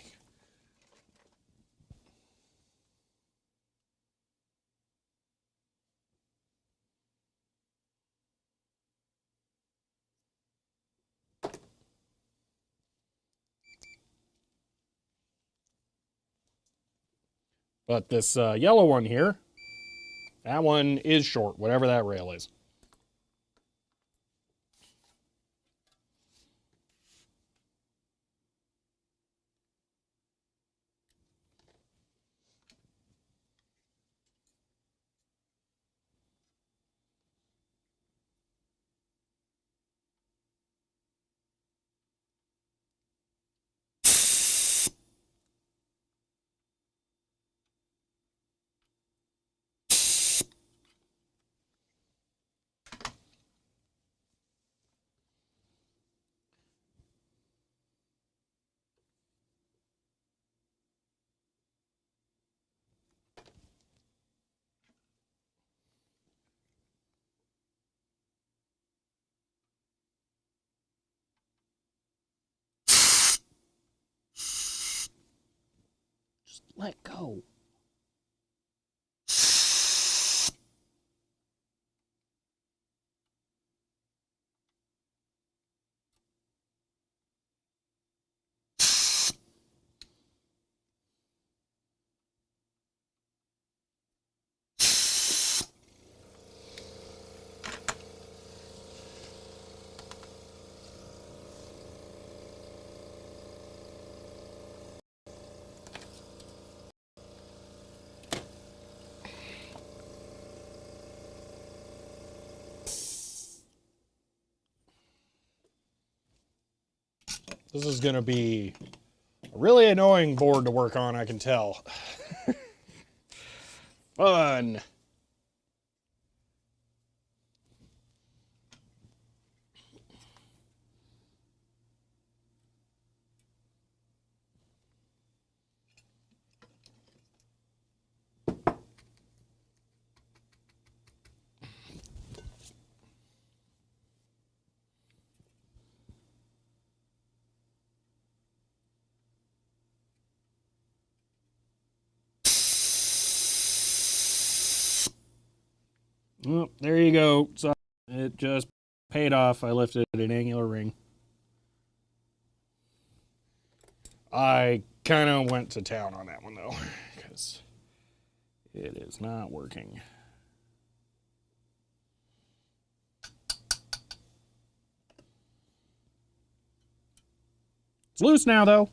But this yellow one here, that one is short, whatever that rail is. Just let go. This is going to be a really annoying board to work on, I can tell. Fun. Well, there you go. So it just paid off. I lifted an angular ring. I kind of went to town on that one, though, because it is not working. It's loose now, though.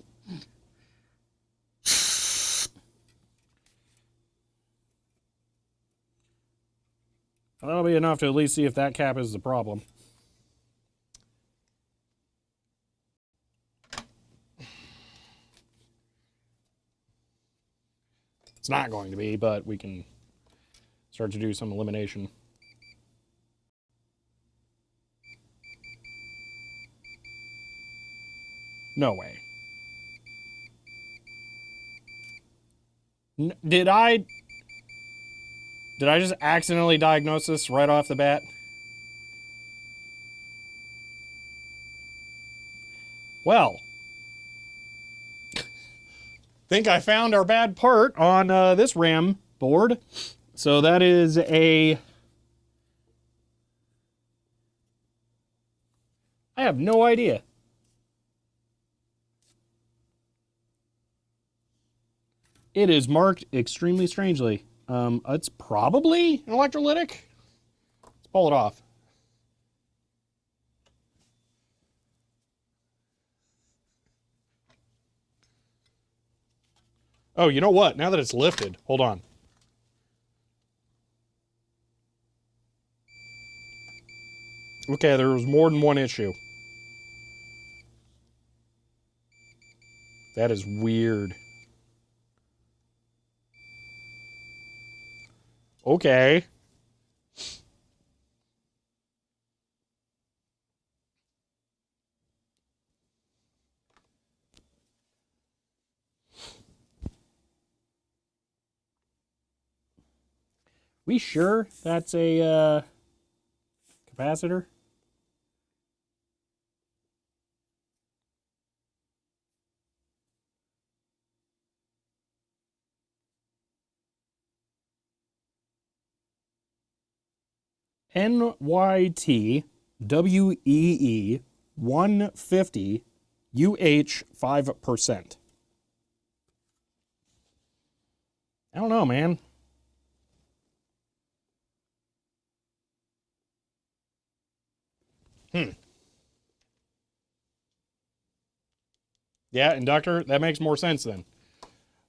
That'll be enough to at least see if that cap is the problem. It's not going to be, but we can start to do some elimination. No way. Did I just accidentally diagnose this right off the bat? Well, think I found our bad part on this RAM board. So that is a... I have no idea. It is marked extremely strangely. It's probably an electrolytic. Let's pull it off. Oh, you know what? Now that it's lifted, hold on. Okay, there was more than one issue. That is weird. Okay. We sure that's a capacitor? NYT WEE 150 UH 5%. I don't know, man. Yeah, inductor, that makes more sense then.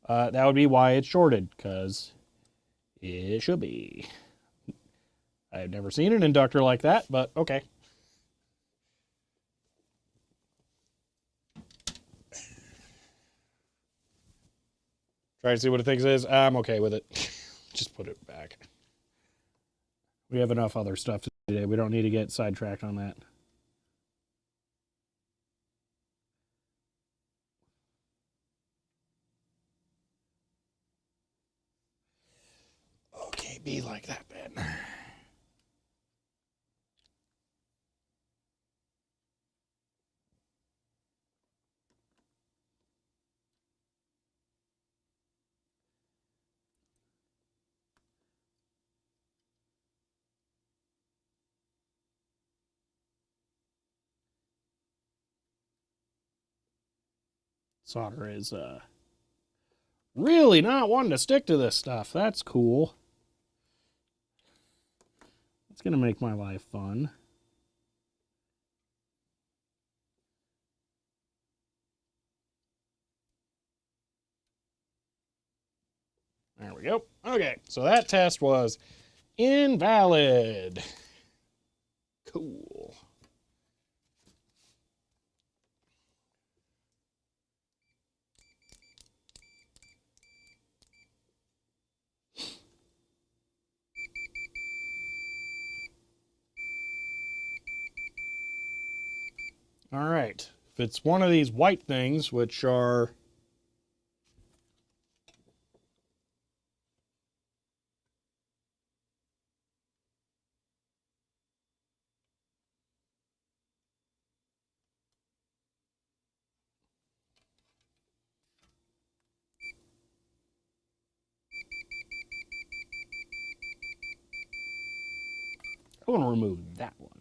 That would be why it's shorted, because it should be. I've never seen an inductor like that, but okay. Try to see what it thinks it is. I'm okay with it. Just put it back. We have enough other stuff to do today. We don't need to get sidetracked on that. Okay, be like that, Ben. Solder is really not wanting to stick to this stuff. That's cool. It's going to make my life fun. There we go. Okay, so that test was invalid. Cool. All right. If it's one of these white things, which are I want to remove that one.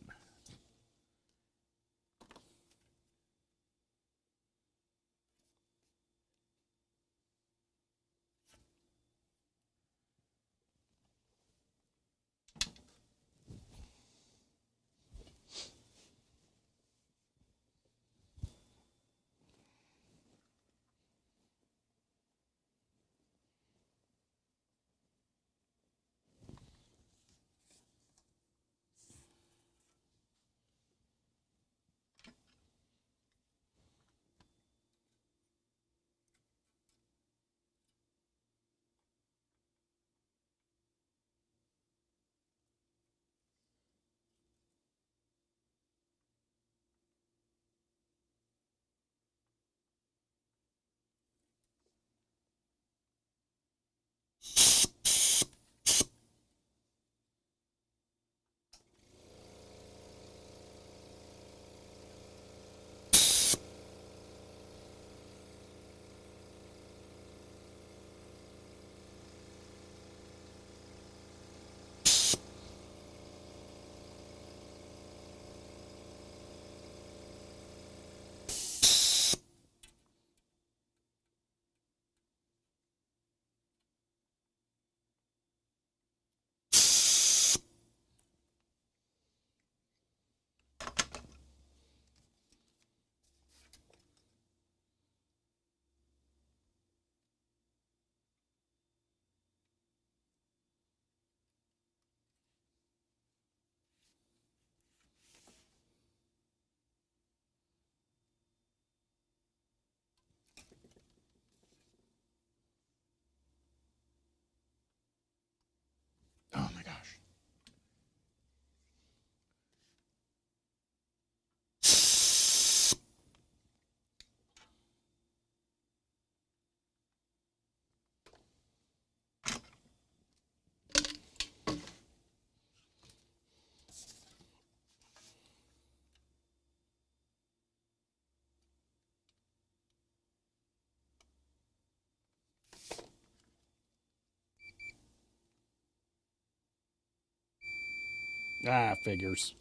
Ah, figures.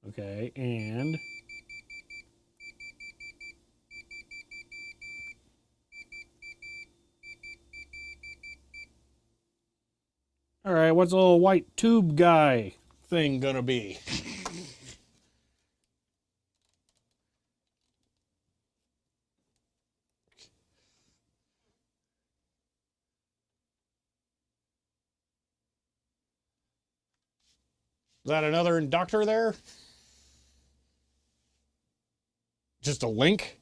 Okay, and... all right, what's a little white tube guy thing gonna be? Is that another inductor there? Just a link?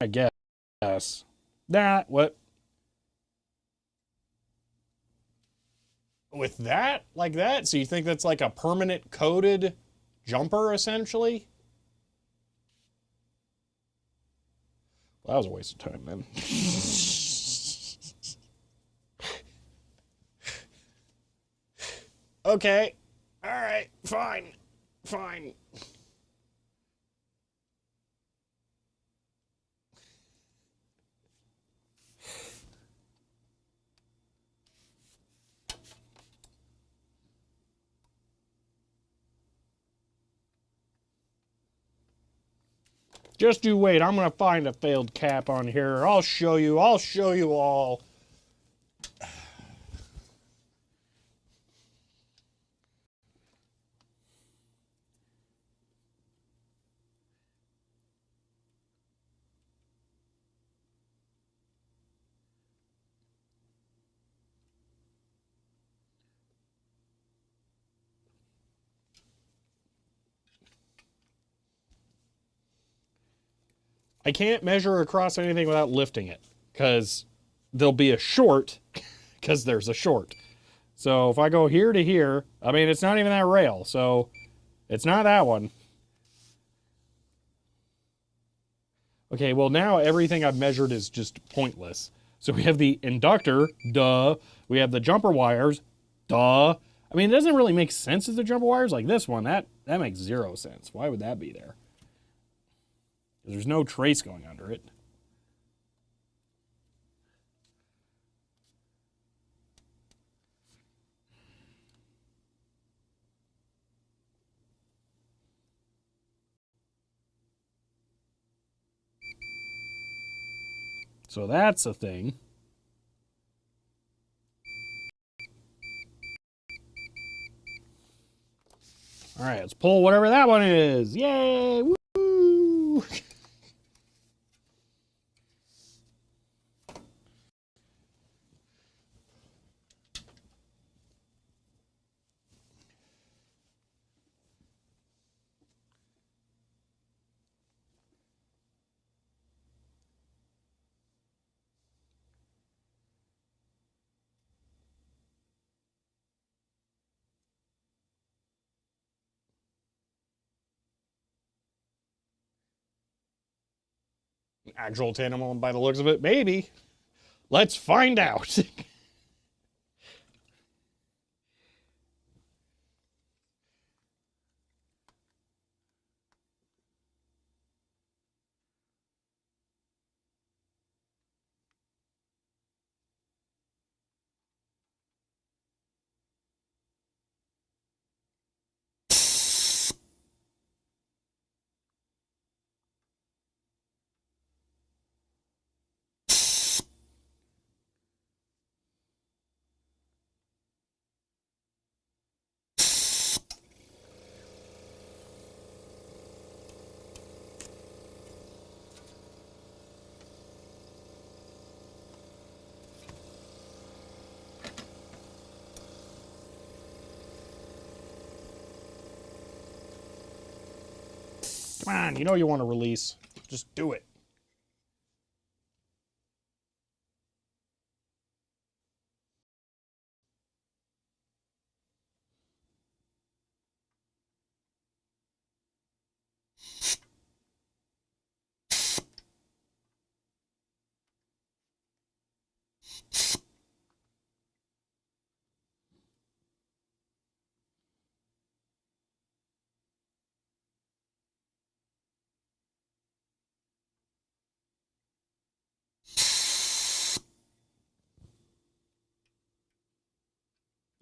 I guess. That, what? With that? Like that? So you think that's like a permanent coded jumper, essentially? Well, that was a waste of time, then. Okay. All right. Fine. Fine. Just you wait. I'm going to find a failed cap on here. I'll show you. I'll show you all. I can't measure across anything without lifting it because there'll be a short because there's a short. So if I go here to here, I mean, it's not even that rail. So it's not that one. Okay, well, now everything I've measured is just pointless. So we have the inductor, duh. We have the jumper wires, duh. I mean, it doesn't really make sense as the jumper wires like this one. That makes zero sense. Why would that be there? There's no trace going under it. So that's a thing. All right, let's pull whatever that one is. Yay! Woo! Actual tandem by the looks of it, maybe. Let's find out. Come on, you know you want to release. Just do it.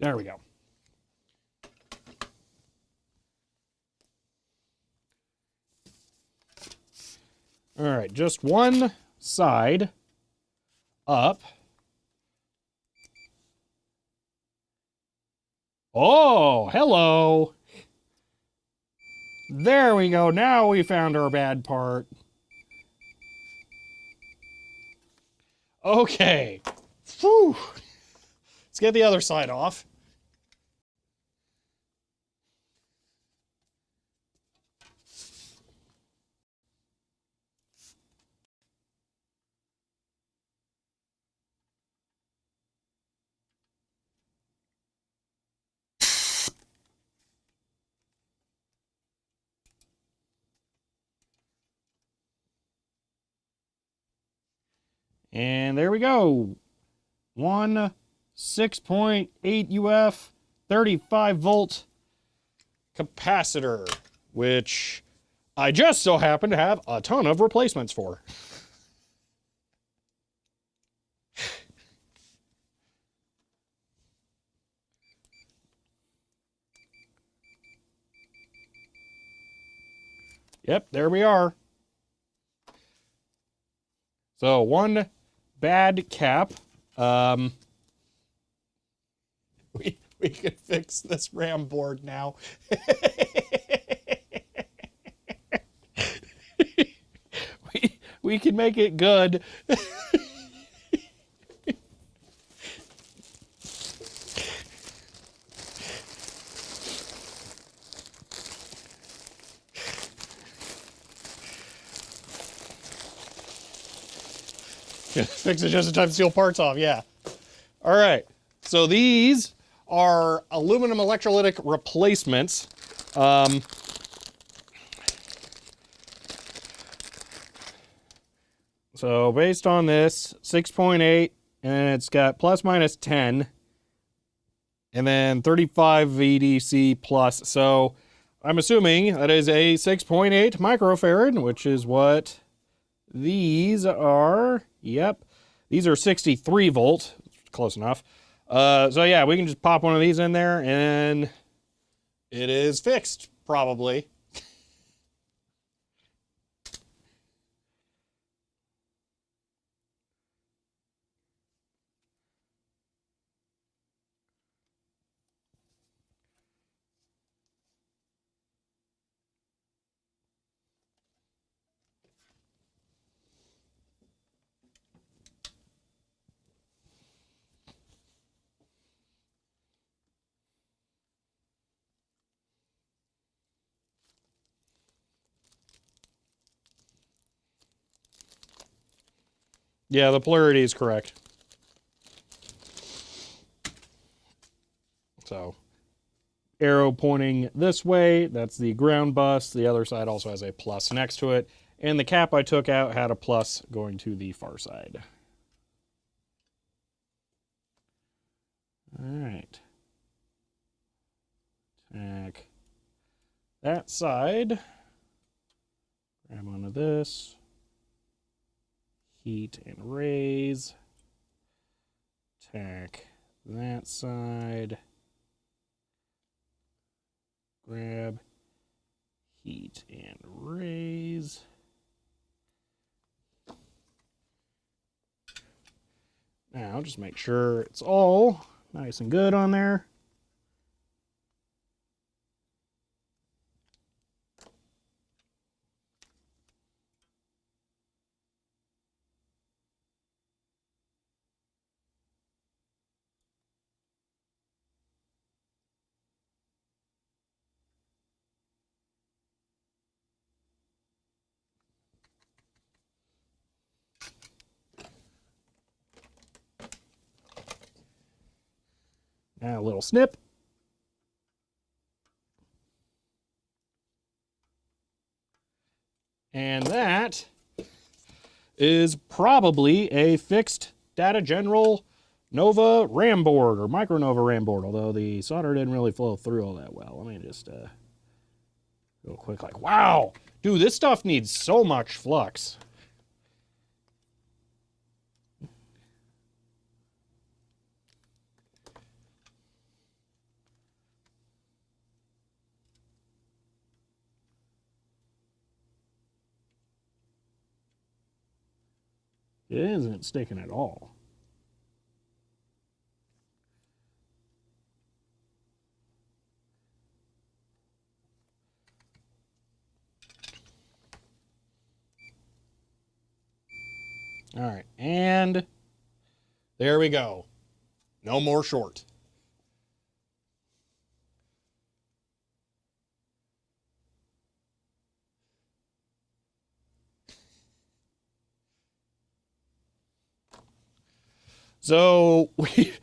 There we go. All right, just one side up. Oh, hello. There we go. Now we found our bad part. Okay. Whew. Let's get the other side off. And there we go. One 6.8 UF 35 volt capacitor, which I just so happen to have a ton of replacements for. Yep, there we are. So one bad cap. We can fix this RAM board now. we can make it good. Fix it just in time to steal parts off, yeah. All right, so these are aluminum electrolytic replacements. So based on this, 6.8, and it's got plus minus 10, and then 35 VDC plus. So I'm assuming that is a 6.8 microfarad, which is what these are. Yep, these are 63 volt, close enough. So yeah, we can just pop one of these in there and it is fixed, probably. Yeah, the polarity is correct. So, arrow pointing this way, that's the ground bus. The other side also has a plus next to it. And the cap I took out had a plus going to the far side. All right. Tack that side. Grab onto this. Heat and raise. Tack that side. Grab, heat and raise. Now just make sure it's all nice and good on there. Now a little snip. And that is probably a fixed Data General Nova RAM board or microNOVA RAM board, although the solder didn't really flow through all that well. Let me just real quick, like, wow, dude, this stuff needs so much flux. It isn't sticking at all. All right, and there we go. No more short. So we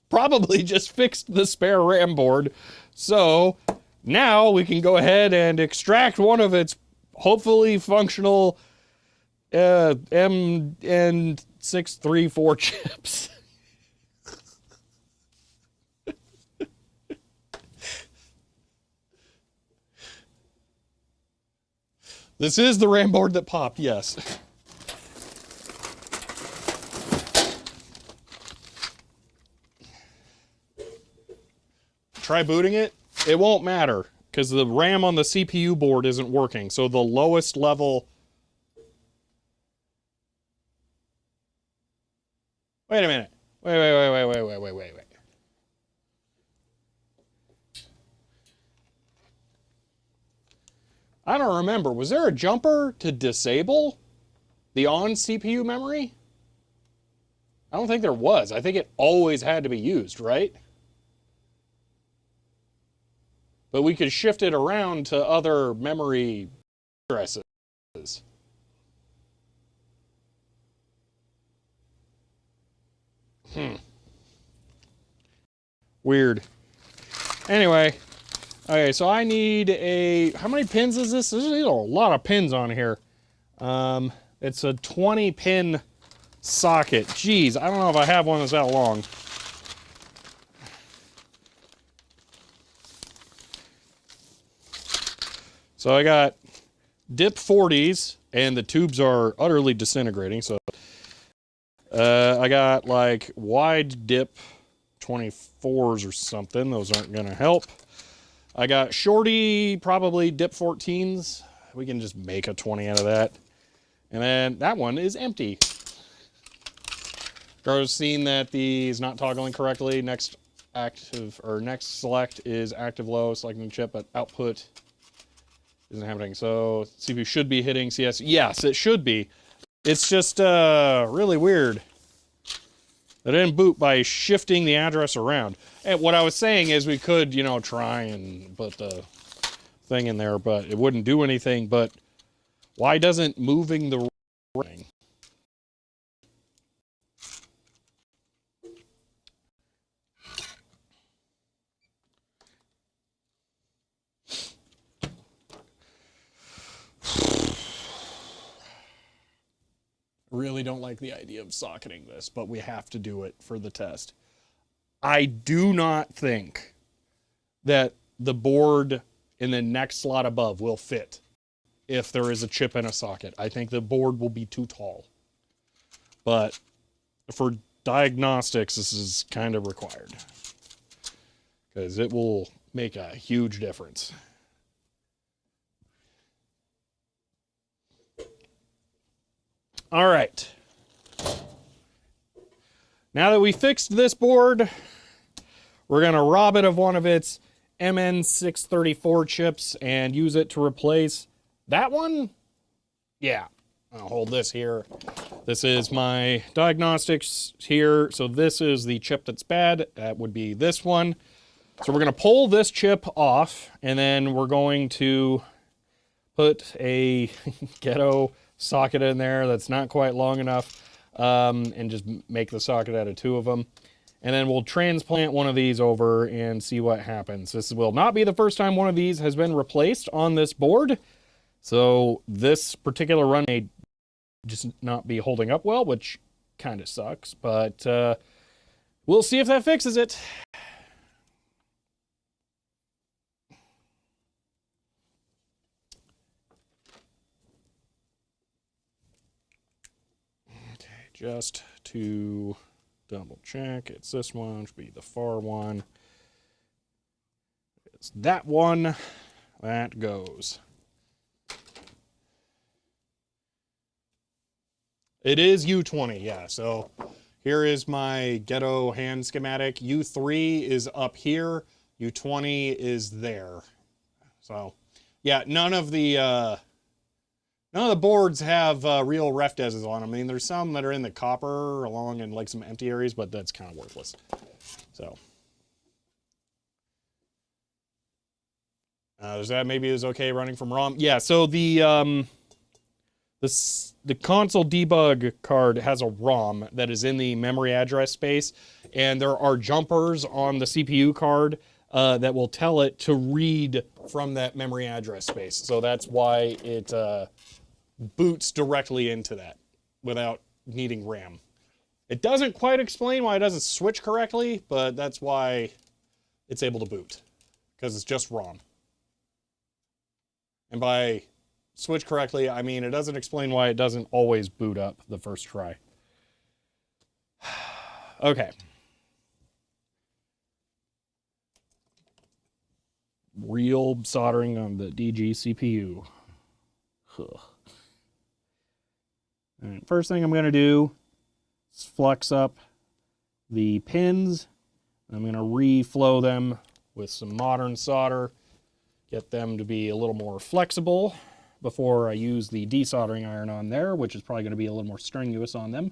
probably just fixed the spare RAM board. So now we can go ahead and extract one of its hopefully functional MN634 chips. This is the RAM board that popped, yes. Try booting it. It won't matter because the RAM on the CPU board isn't working. So the lowest level... Wait a minute. Wait. I don't remember. Was there a jumper to disable the on CPU memory? I don't think there was. I think it always had to be used, right? But we could shift it around to other memory addresses. Weird. Anyway, okay, so I need a... How many pins is this? There's a lot of pins on here. It's a 20-pin socket. Jeez, I don't know if I have one that's that long. So I got dip 40s, and the tubes are utterly disintegrating. So I got like wide dip 24s or something. Those aren't going to help. I got shorty, probably dip 14s. We can just make a 20 out of that. And then that one is empty. Gar's seen that the is not toggling correctly. Next active or next select is active low, selecting the chip, but output isn't happening. So CPU should be hitting CS. Yes, it should be. It's just really weird. It didn't boot by shifting the address around. And what I was saying is we could, you know, try and put the thing in there, but it wouldn't do anything. But why doesn't moving the ring? Really don't like the idea of socketing this, but we have to do it for the test. I do not think that the board in the next slot above will fit if there is a chip in a socket. I think the board will be too tall. But for diagnostics, this is kind of required because it will make a huge difference. All right. Now that we fixed this board, we're going to rob it of one of its MN634 chips and use it to replace that one. Yeah, I'll hold this here. This is my diagnostics here. So this is the chip that's bad. That would be this one. So we're going to pull this chip off, and then we're going to put a ghetto socket in there that's not quite long enough, and just make the socket out of two of them. And then we'll transplant one of these over and see what happens. This will not be the first time one of these has been replaced on this board. So this particular run may just not be holding up well, which kind of sucks, but we'll see if that fixes it. Just to double check, it's this one, should be the far one. It's that one. That goes. It is U20, yeah. So here is my ghetto hand schematic. U3 is up here. U20 is there. So, yeah, none of the boards have real ref deses on them. I mean, there's some that are in the copper along in like some empty areas, but that's kind of worthless. So, does that maybe is okay running from ROM? Yeah. So the console debug card has a ROM that is in the memory address space, and there are jumpers on the CPU card that will tell it to read from that memory address space. So that's why it boots directly into that without needing RAM. It doesn't quite explain why it doesn't switch correctly, but that's why it's able to boot, because it's just ROM. And by switch correctly, I mean it doesn't explain why it doesn't always boot up the first try. Okay. Real soldering on the DG CPU. All right, first thing I'm going to do is flux up the pins. I'm going to reflow them with some modern solder, get them to be a little more flexible before I use the desoldering iron on there, which is probably going to be a little more strenuous on them.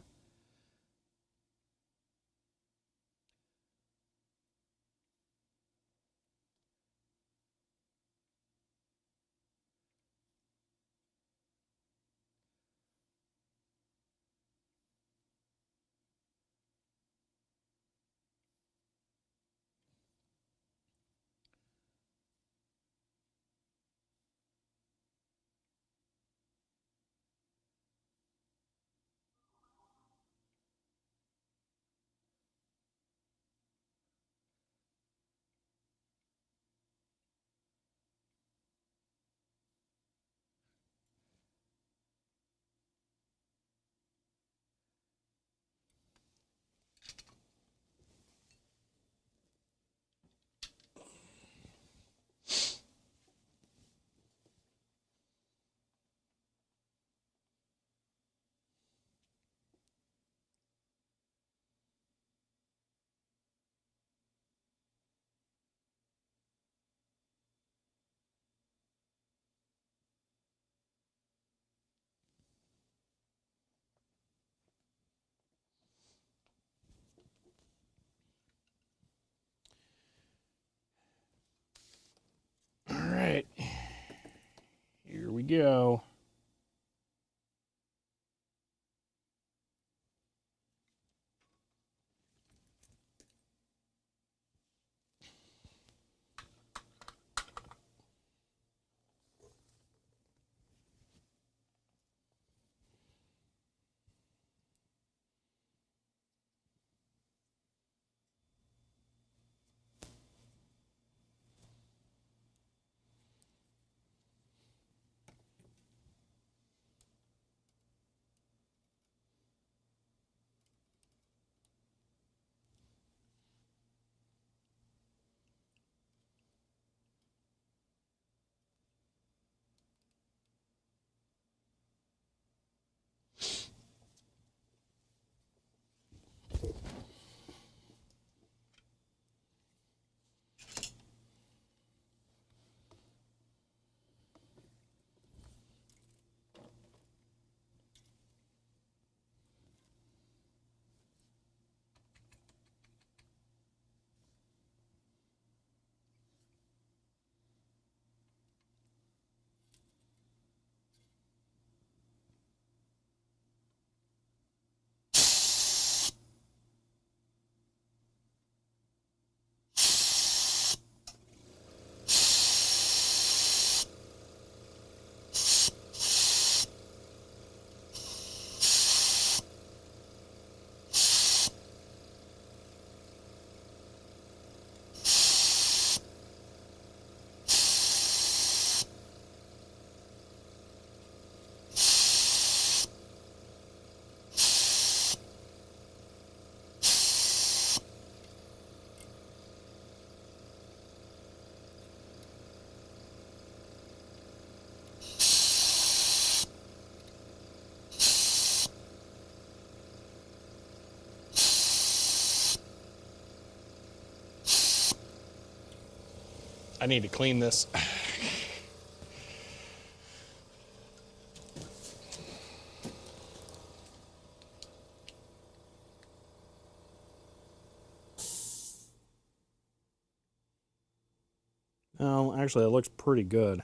All right, here we go. I need to clean this. Oh, actually, it looks pretty good.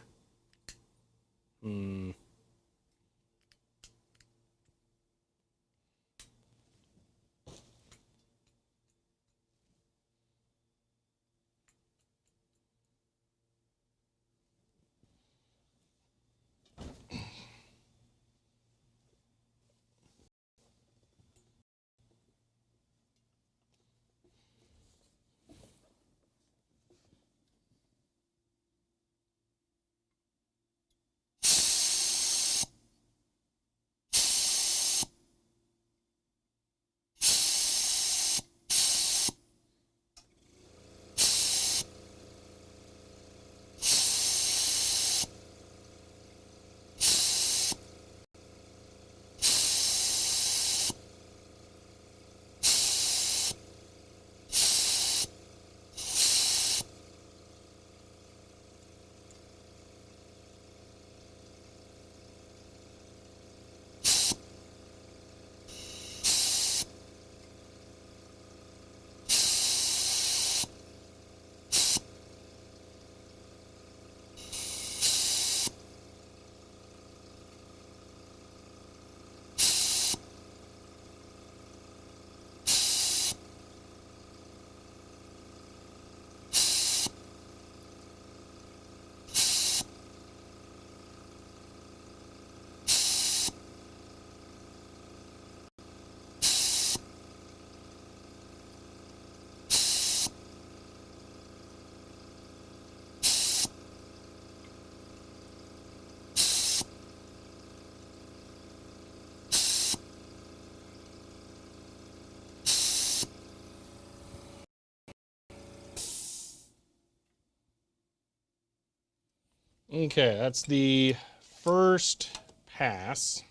Okay, that's the first pass.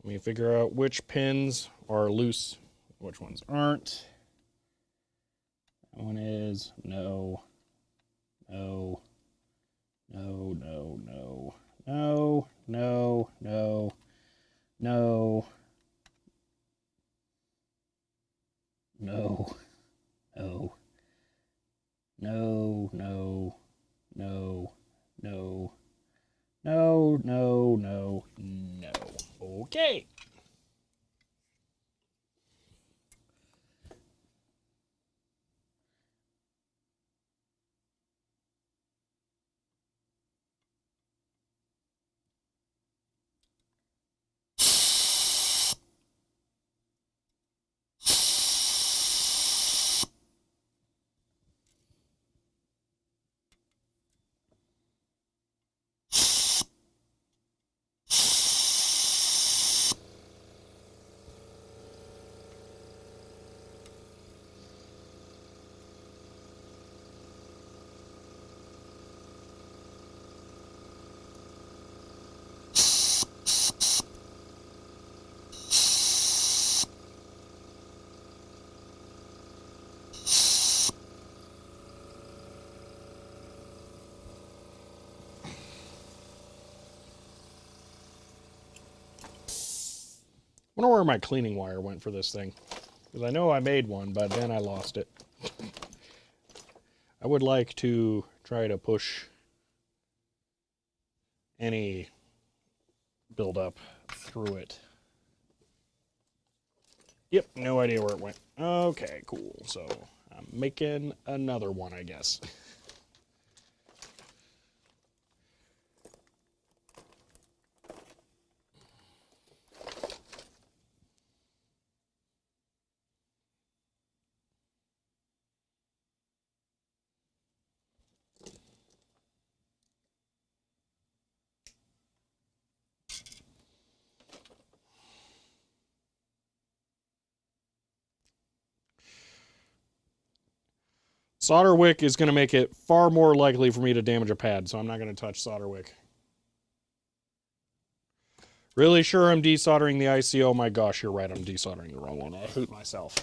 Let me figure out which pins are loose, which ones aren't. That one is no, no, no, no, no, no, no, no, no, no, no, no, no, no, no, no, no, no, no. Okay. I wonder where my cleaning wire went for this thing. Because I know I made one, but then I lost it. I would like to try to push any buildup through it. Yep, no idea where it went. Okay, cool. So I'm making another one, I guess. Solder wick is going to make it far more likely for me to damage a pad, so I'm not going to touch solder wick. Really sure I'm desoldering the IC? Oh my gosh, you're right, I'm desoldering the wrong one. I hate myself.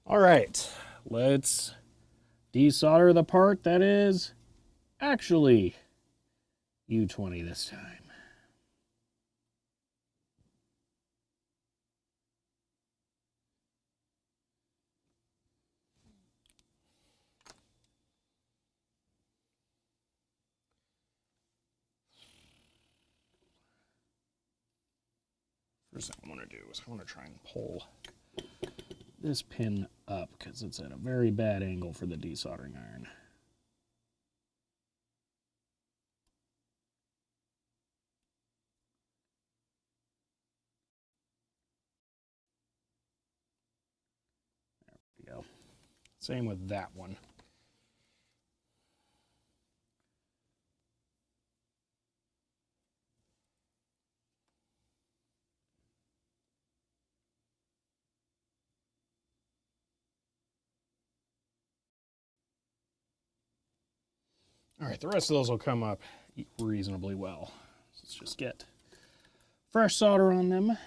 All right, let's desolder the part that is actually U20 this time. First thing I want to do is I want to try and pull this pin up because it's at a very bad angle for the desoldering iron. There we go. Same with that one. All right, the rest of those will come up reasonably well. So let's just get fresh solder on them.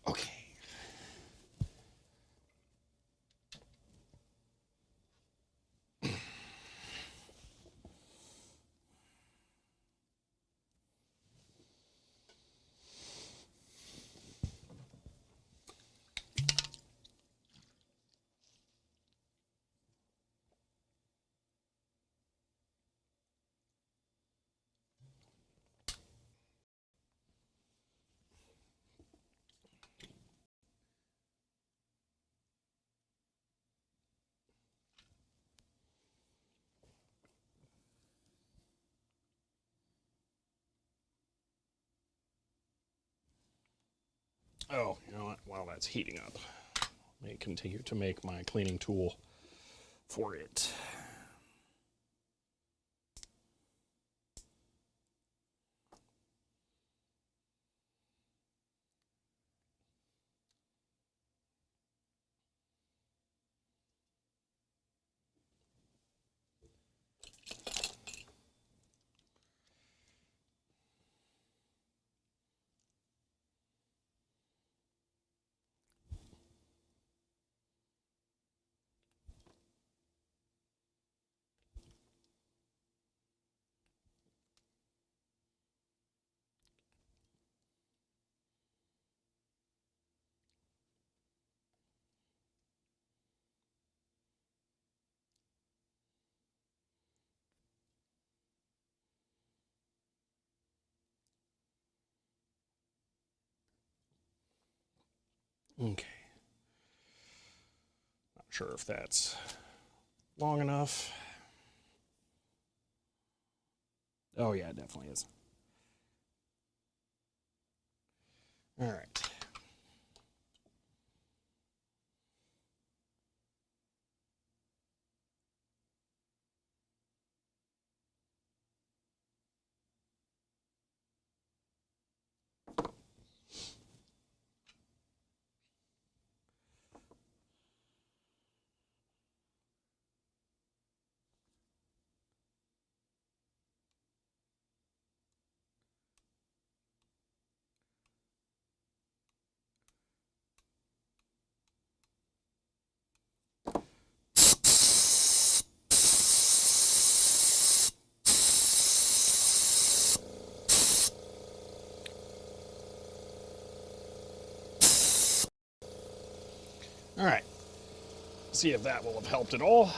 Okay. Oh, you know what? While that's heating up, let me continue to make my cleaning tool for it. Okay. Not sure if that's long enough. Oh yeah, it definitely is. All right. All right. See if that will have helped at all.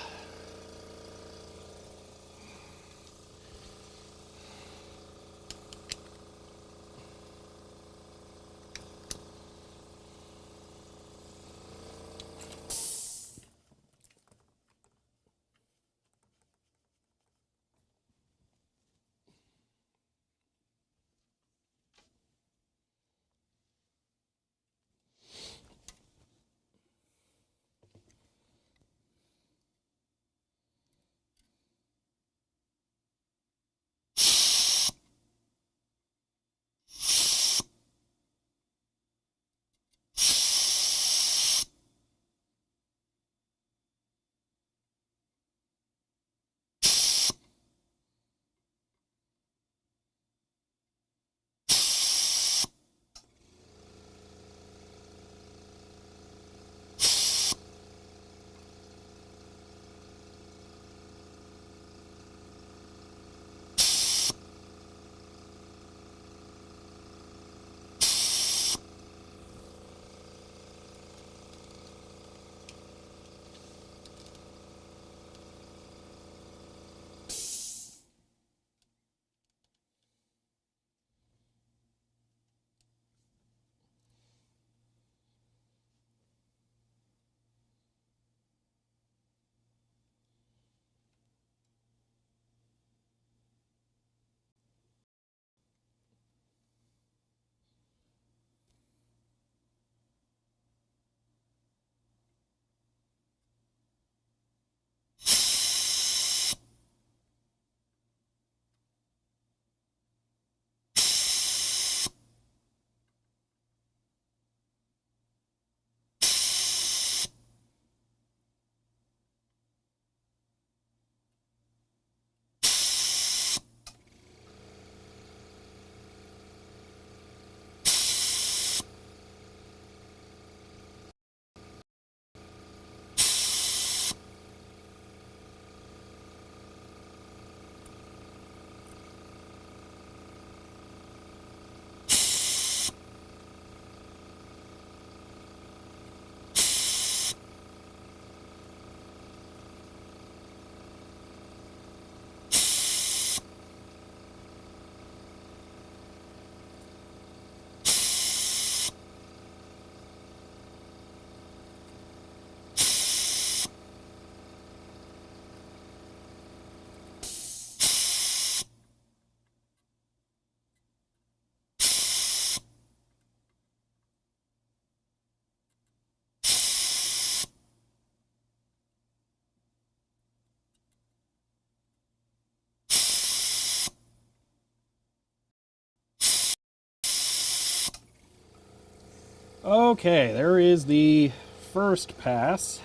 Okay, there is the first pass.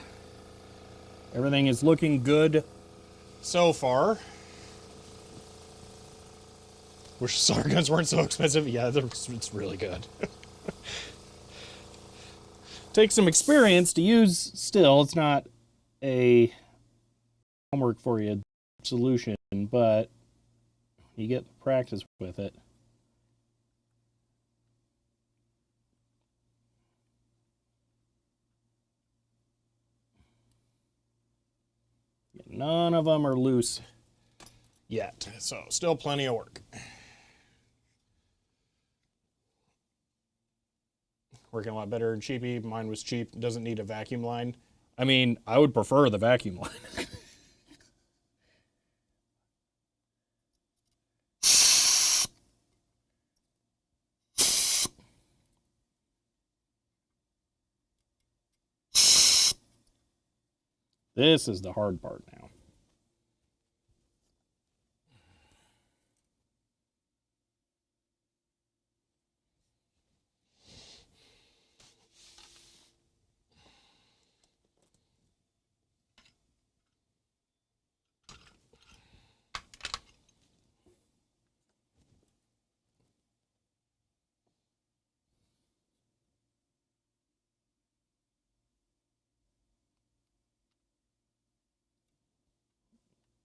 Everything is looking good so far. Wish SAR guns weren't so expensive. Yeah, it's really good. Takes some experience to use still. It's not a homework for you solution, but you get practice with it. None of them are loose yet, so still plenty of work. Working a lot better and cheapy. Mine was cheap. Doesn't need a vacuum line. I mean, I would prefer the vacuum line. This is the hard part now.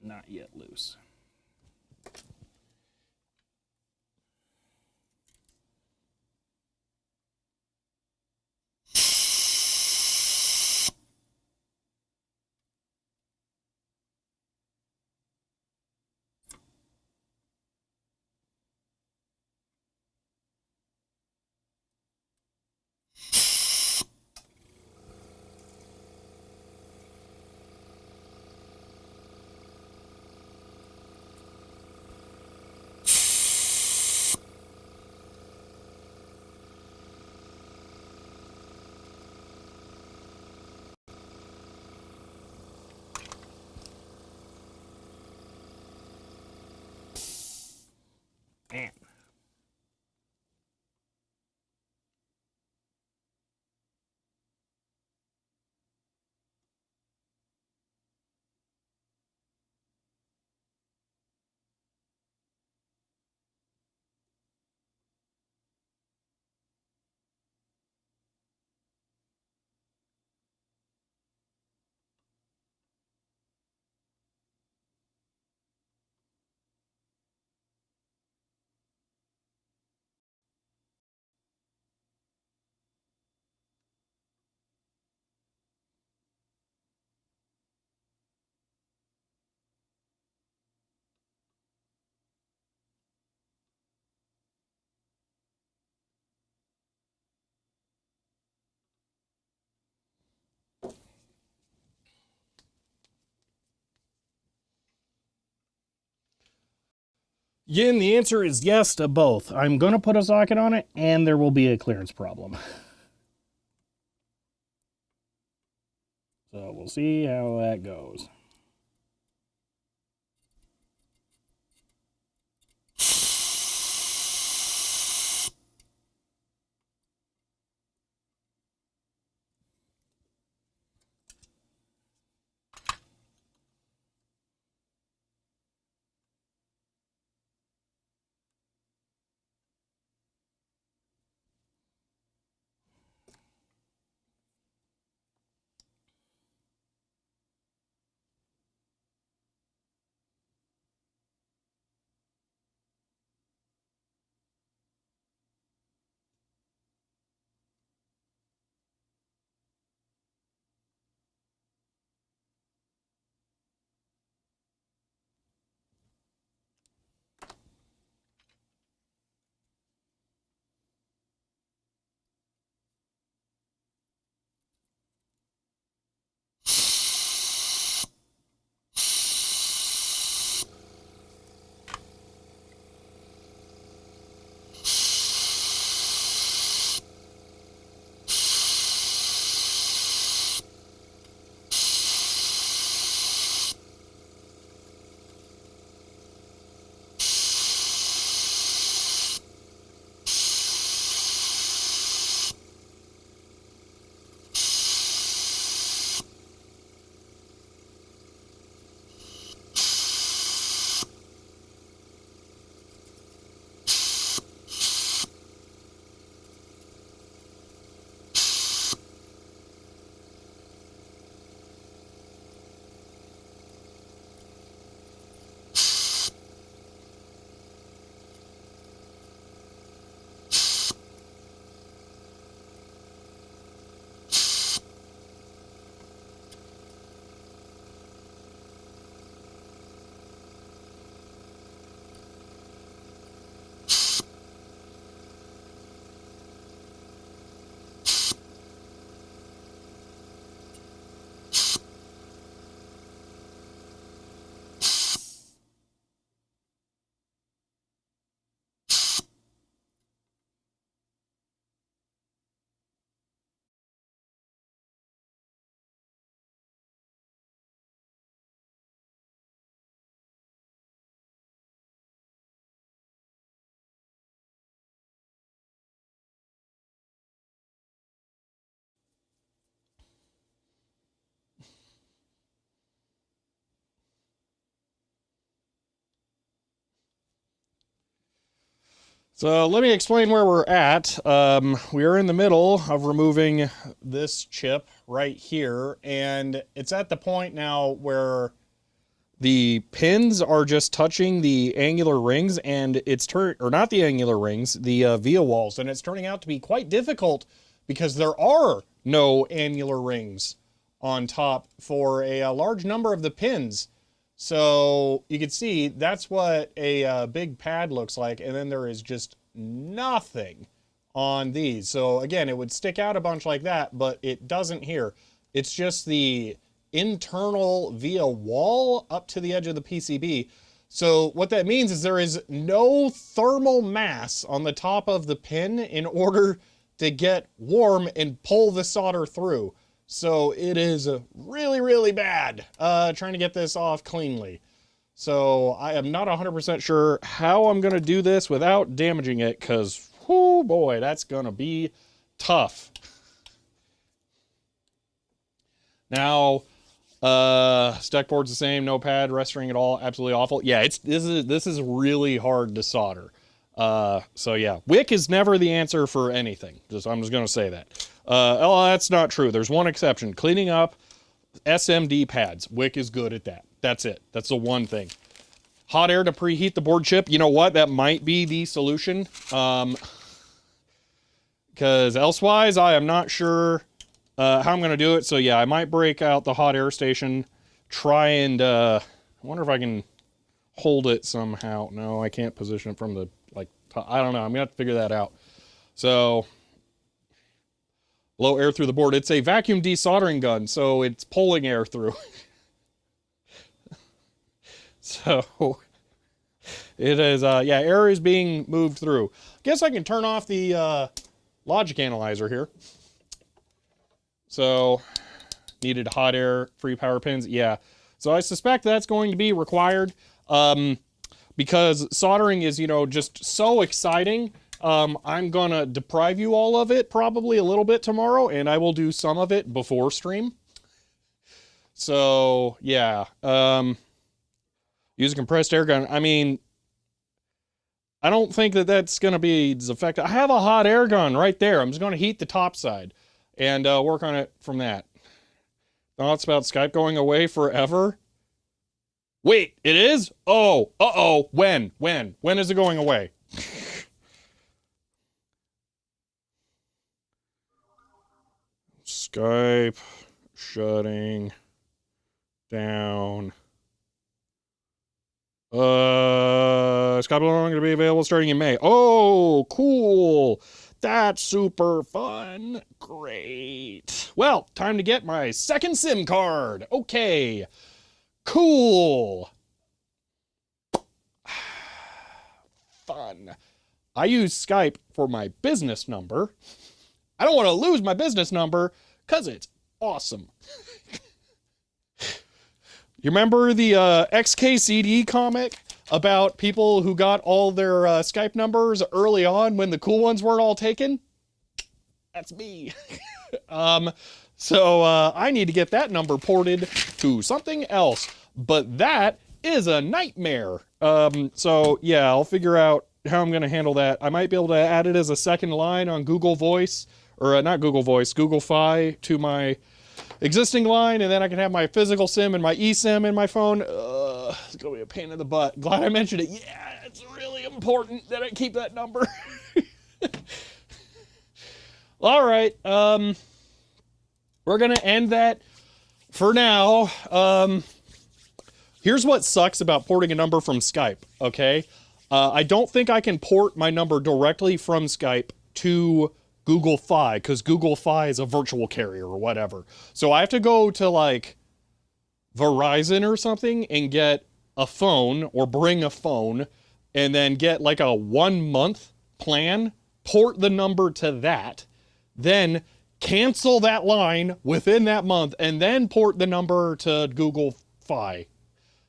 Not yet loose. Man. Yin, the answer is yes to both. I'm going to put a socket on it, and there will be a clearance problem. So we'll see how that goes. So let me explain where we're at. We are in the middle of removing this chip right here, and it's at the point now where the pins are just touching the angular rings, and it's or not the angular rings, the via walls, and it's turning out to be quite difficult because there are no angular rings on top for a large number of the pins. So you can see that's what a big pad looks like, and then there is just nothing on these. So again, it would stick out a bunch like that, but it doesn't here. It's just the internal via wall up to the edge of the PCB. So what that means is there is no thermal mass on the top of the pin in order to get warm and pull the solder through. So it is really, really bad trying to get this off cleanly. So I am not 100% sure how I'm going to do this without damaging it, because, oh boy, that's going to be tough. Now, stack board's the same, no pad, rest ring at all, absolutely awful. Yeah, this is really hard to solder. So yeah, wick is never the answer for anything. I'm just going to say that. Oh, that's not true. There's one exception. Cleaning up SMD pads. Wick is good at that. That's it. That's the one thing. Hot air to preheat the board chip. You know what? That might be the solution. Because elsewise, I am not sure how I'm going to do it. So yeah, I might break out the hot air station. Try and, I wonder if I can hold it somehow. No, I can't position it from the, like, I don't know. I'm going to have to figure that out. So, blow air through the board. It's a vacuum desoldering gun, so it's pulling air through. So, it is, yeah, air is being moved through. Guess I can turn off the logic analyzer here. So, needed hot air, free power pins. Yeah. So I suspect that's going to be required because soldering is, you know, just so exciting. I'm going to deprive you all of it probably a little bit tomorrow, and I will do some of it before stream. So, yeah. Use a compressed air gun. I mean, I don't think that that's going to be as effective. I have a hot air gun right there. I'm just going to heat the top side and work on it from that. Thoughts about Skype going away forever? Wait, it is? Oh, uh-oh. When? When is it going away? Skype shutting down. Skype no longer going to be available starting in May. Oh, cool. That's super fun. Great. Well, time to get my second SIM card. Okay. Cool. Fun. I use Skype for my business number. I don't want to lose my business number because it's awesome. You remember the XKCD comic about people who got all their Skype numbers early on when the cool ones weren't all taken? That's me. So I need to get that number ported to something else, but that is a nightmare. So yeah, I'll figure out how I'm going to handle that. I might be able to add it as a second line on Google Voice, or not Google Voice, Google Fi to my existing line, and then I can have my physical SIM and my eSIM in my phone. It's gonna be a pain in the butt. Glad I mentioned it. Yeah, it's really important that I keep that number. All right, we're gonna end that for now. Here's what sucks about porting a number from Skype, okay? I don't think I can port my number directly from Skype to Google Fi, because Google Fi is a virtual carrier or whatever. So I have to go to like Verizon or something and get a phone, or bring a phone, and then get like a 1 month plan, port the number to that, then cancel that line within that month, and then port the number to Google Fi.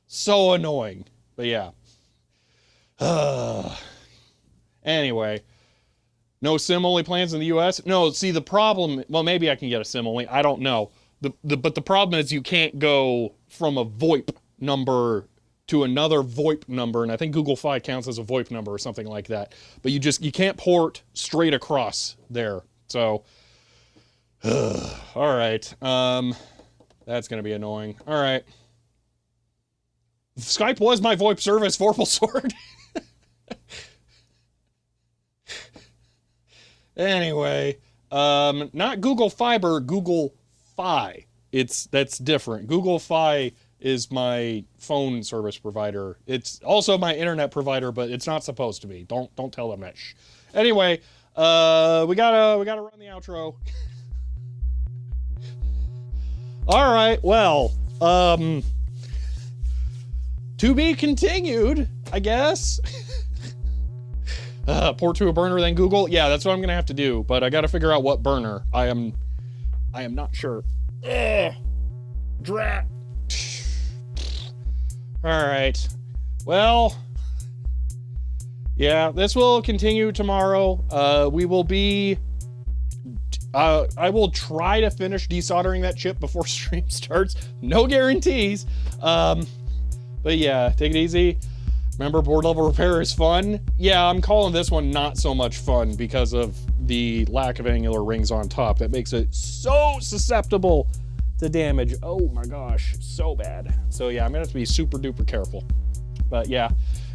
So annoying. But yeah. Anyway. No SIM-only plans in the US? No, see, the problem... Well, maybe I can get a SIM-only. I don't know. But the problem is you can't go from a VoIP number to another VoIP number, and I think Google Fi counts as a VoIP number or something like that. But you can't port straight across there. So, all right. That's going to be annoying. All right. Skype was my VoIP service, Vorpal Sword. Anyway, not Google Fiber, Google Fi. That's different. Google Fi is my phone service provider. It's also my internet provider, but it's not supposed to be. Don't tell them that. Shh. Anyway, we gotta run the outro. All right, well, to be continued, I guess. Port to a burner, then Google. Yeah, that's what I'm gonna have to do, but I gotta figure out what burner. I am not sure. Drat. All right. Well, yeah, this will continue tomorrow. We will be. I will try to finish desoldering that chip before stream starts. No guarantees. But yeah, take it easy. Remember, board level repair is fun. Yeah, I'm calling this one not so much fun because of the lack of angular rings on top. That makes it so susceptible to damage. Oh my gosh, so bad. So yeah, I'm gonna have to be super duper careful. But yeah,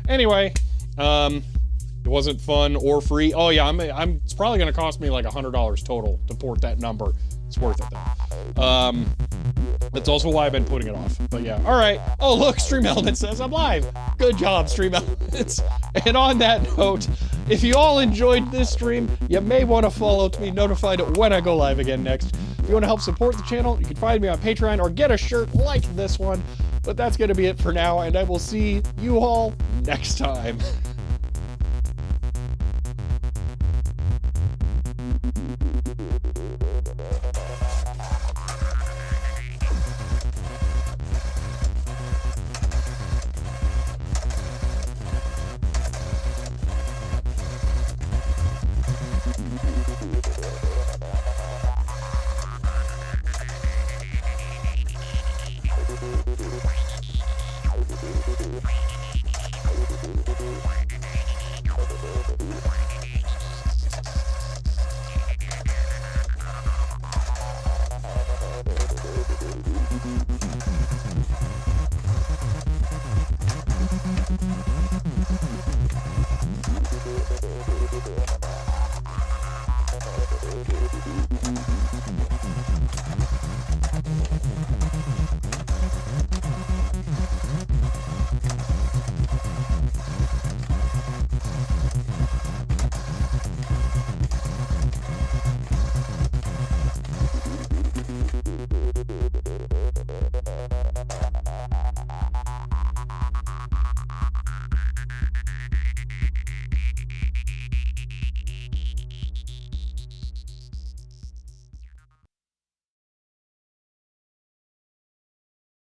anyway, it wasn't fun or free. Oh yeah, it's probably gonna cost me like $100 total to port that number. It's worth it though. That's also why I've been putting it off. But yeah, all right. Oh look, Stream Element says I'm live. Good job, Stream Elements. And on that note, if you all enjoyed this stream, you may want to follow to be notified when I go live again next. If you want to help support the channel, you can find me on Patreon or get a shirt like this one. But that's going to be it for now, and I will see you all next time.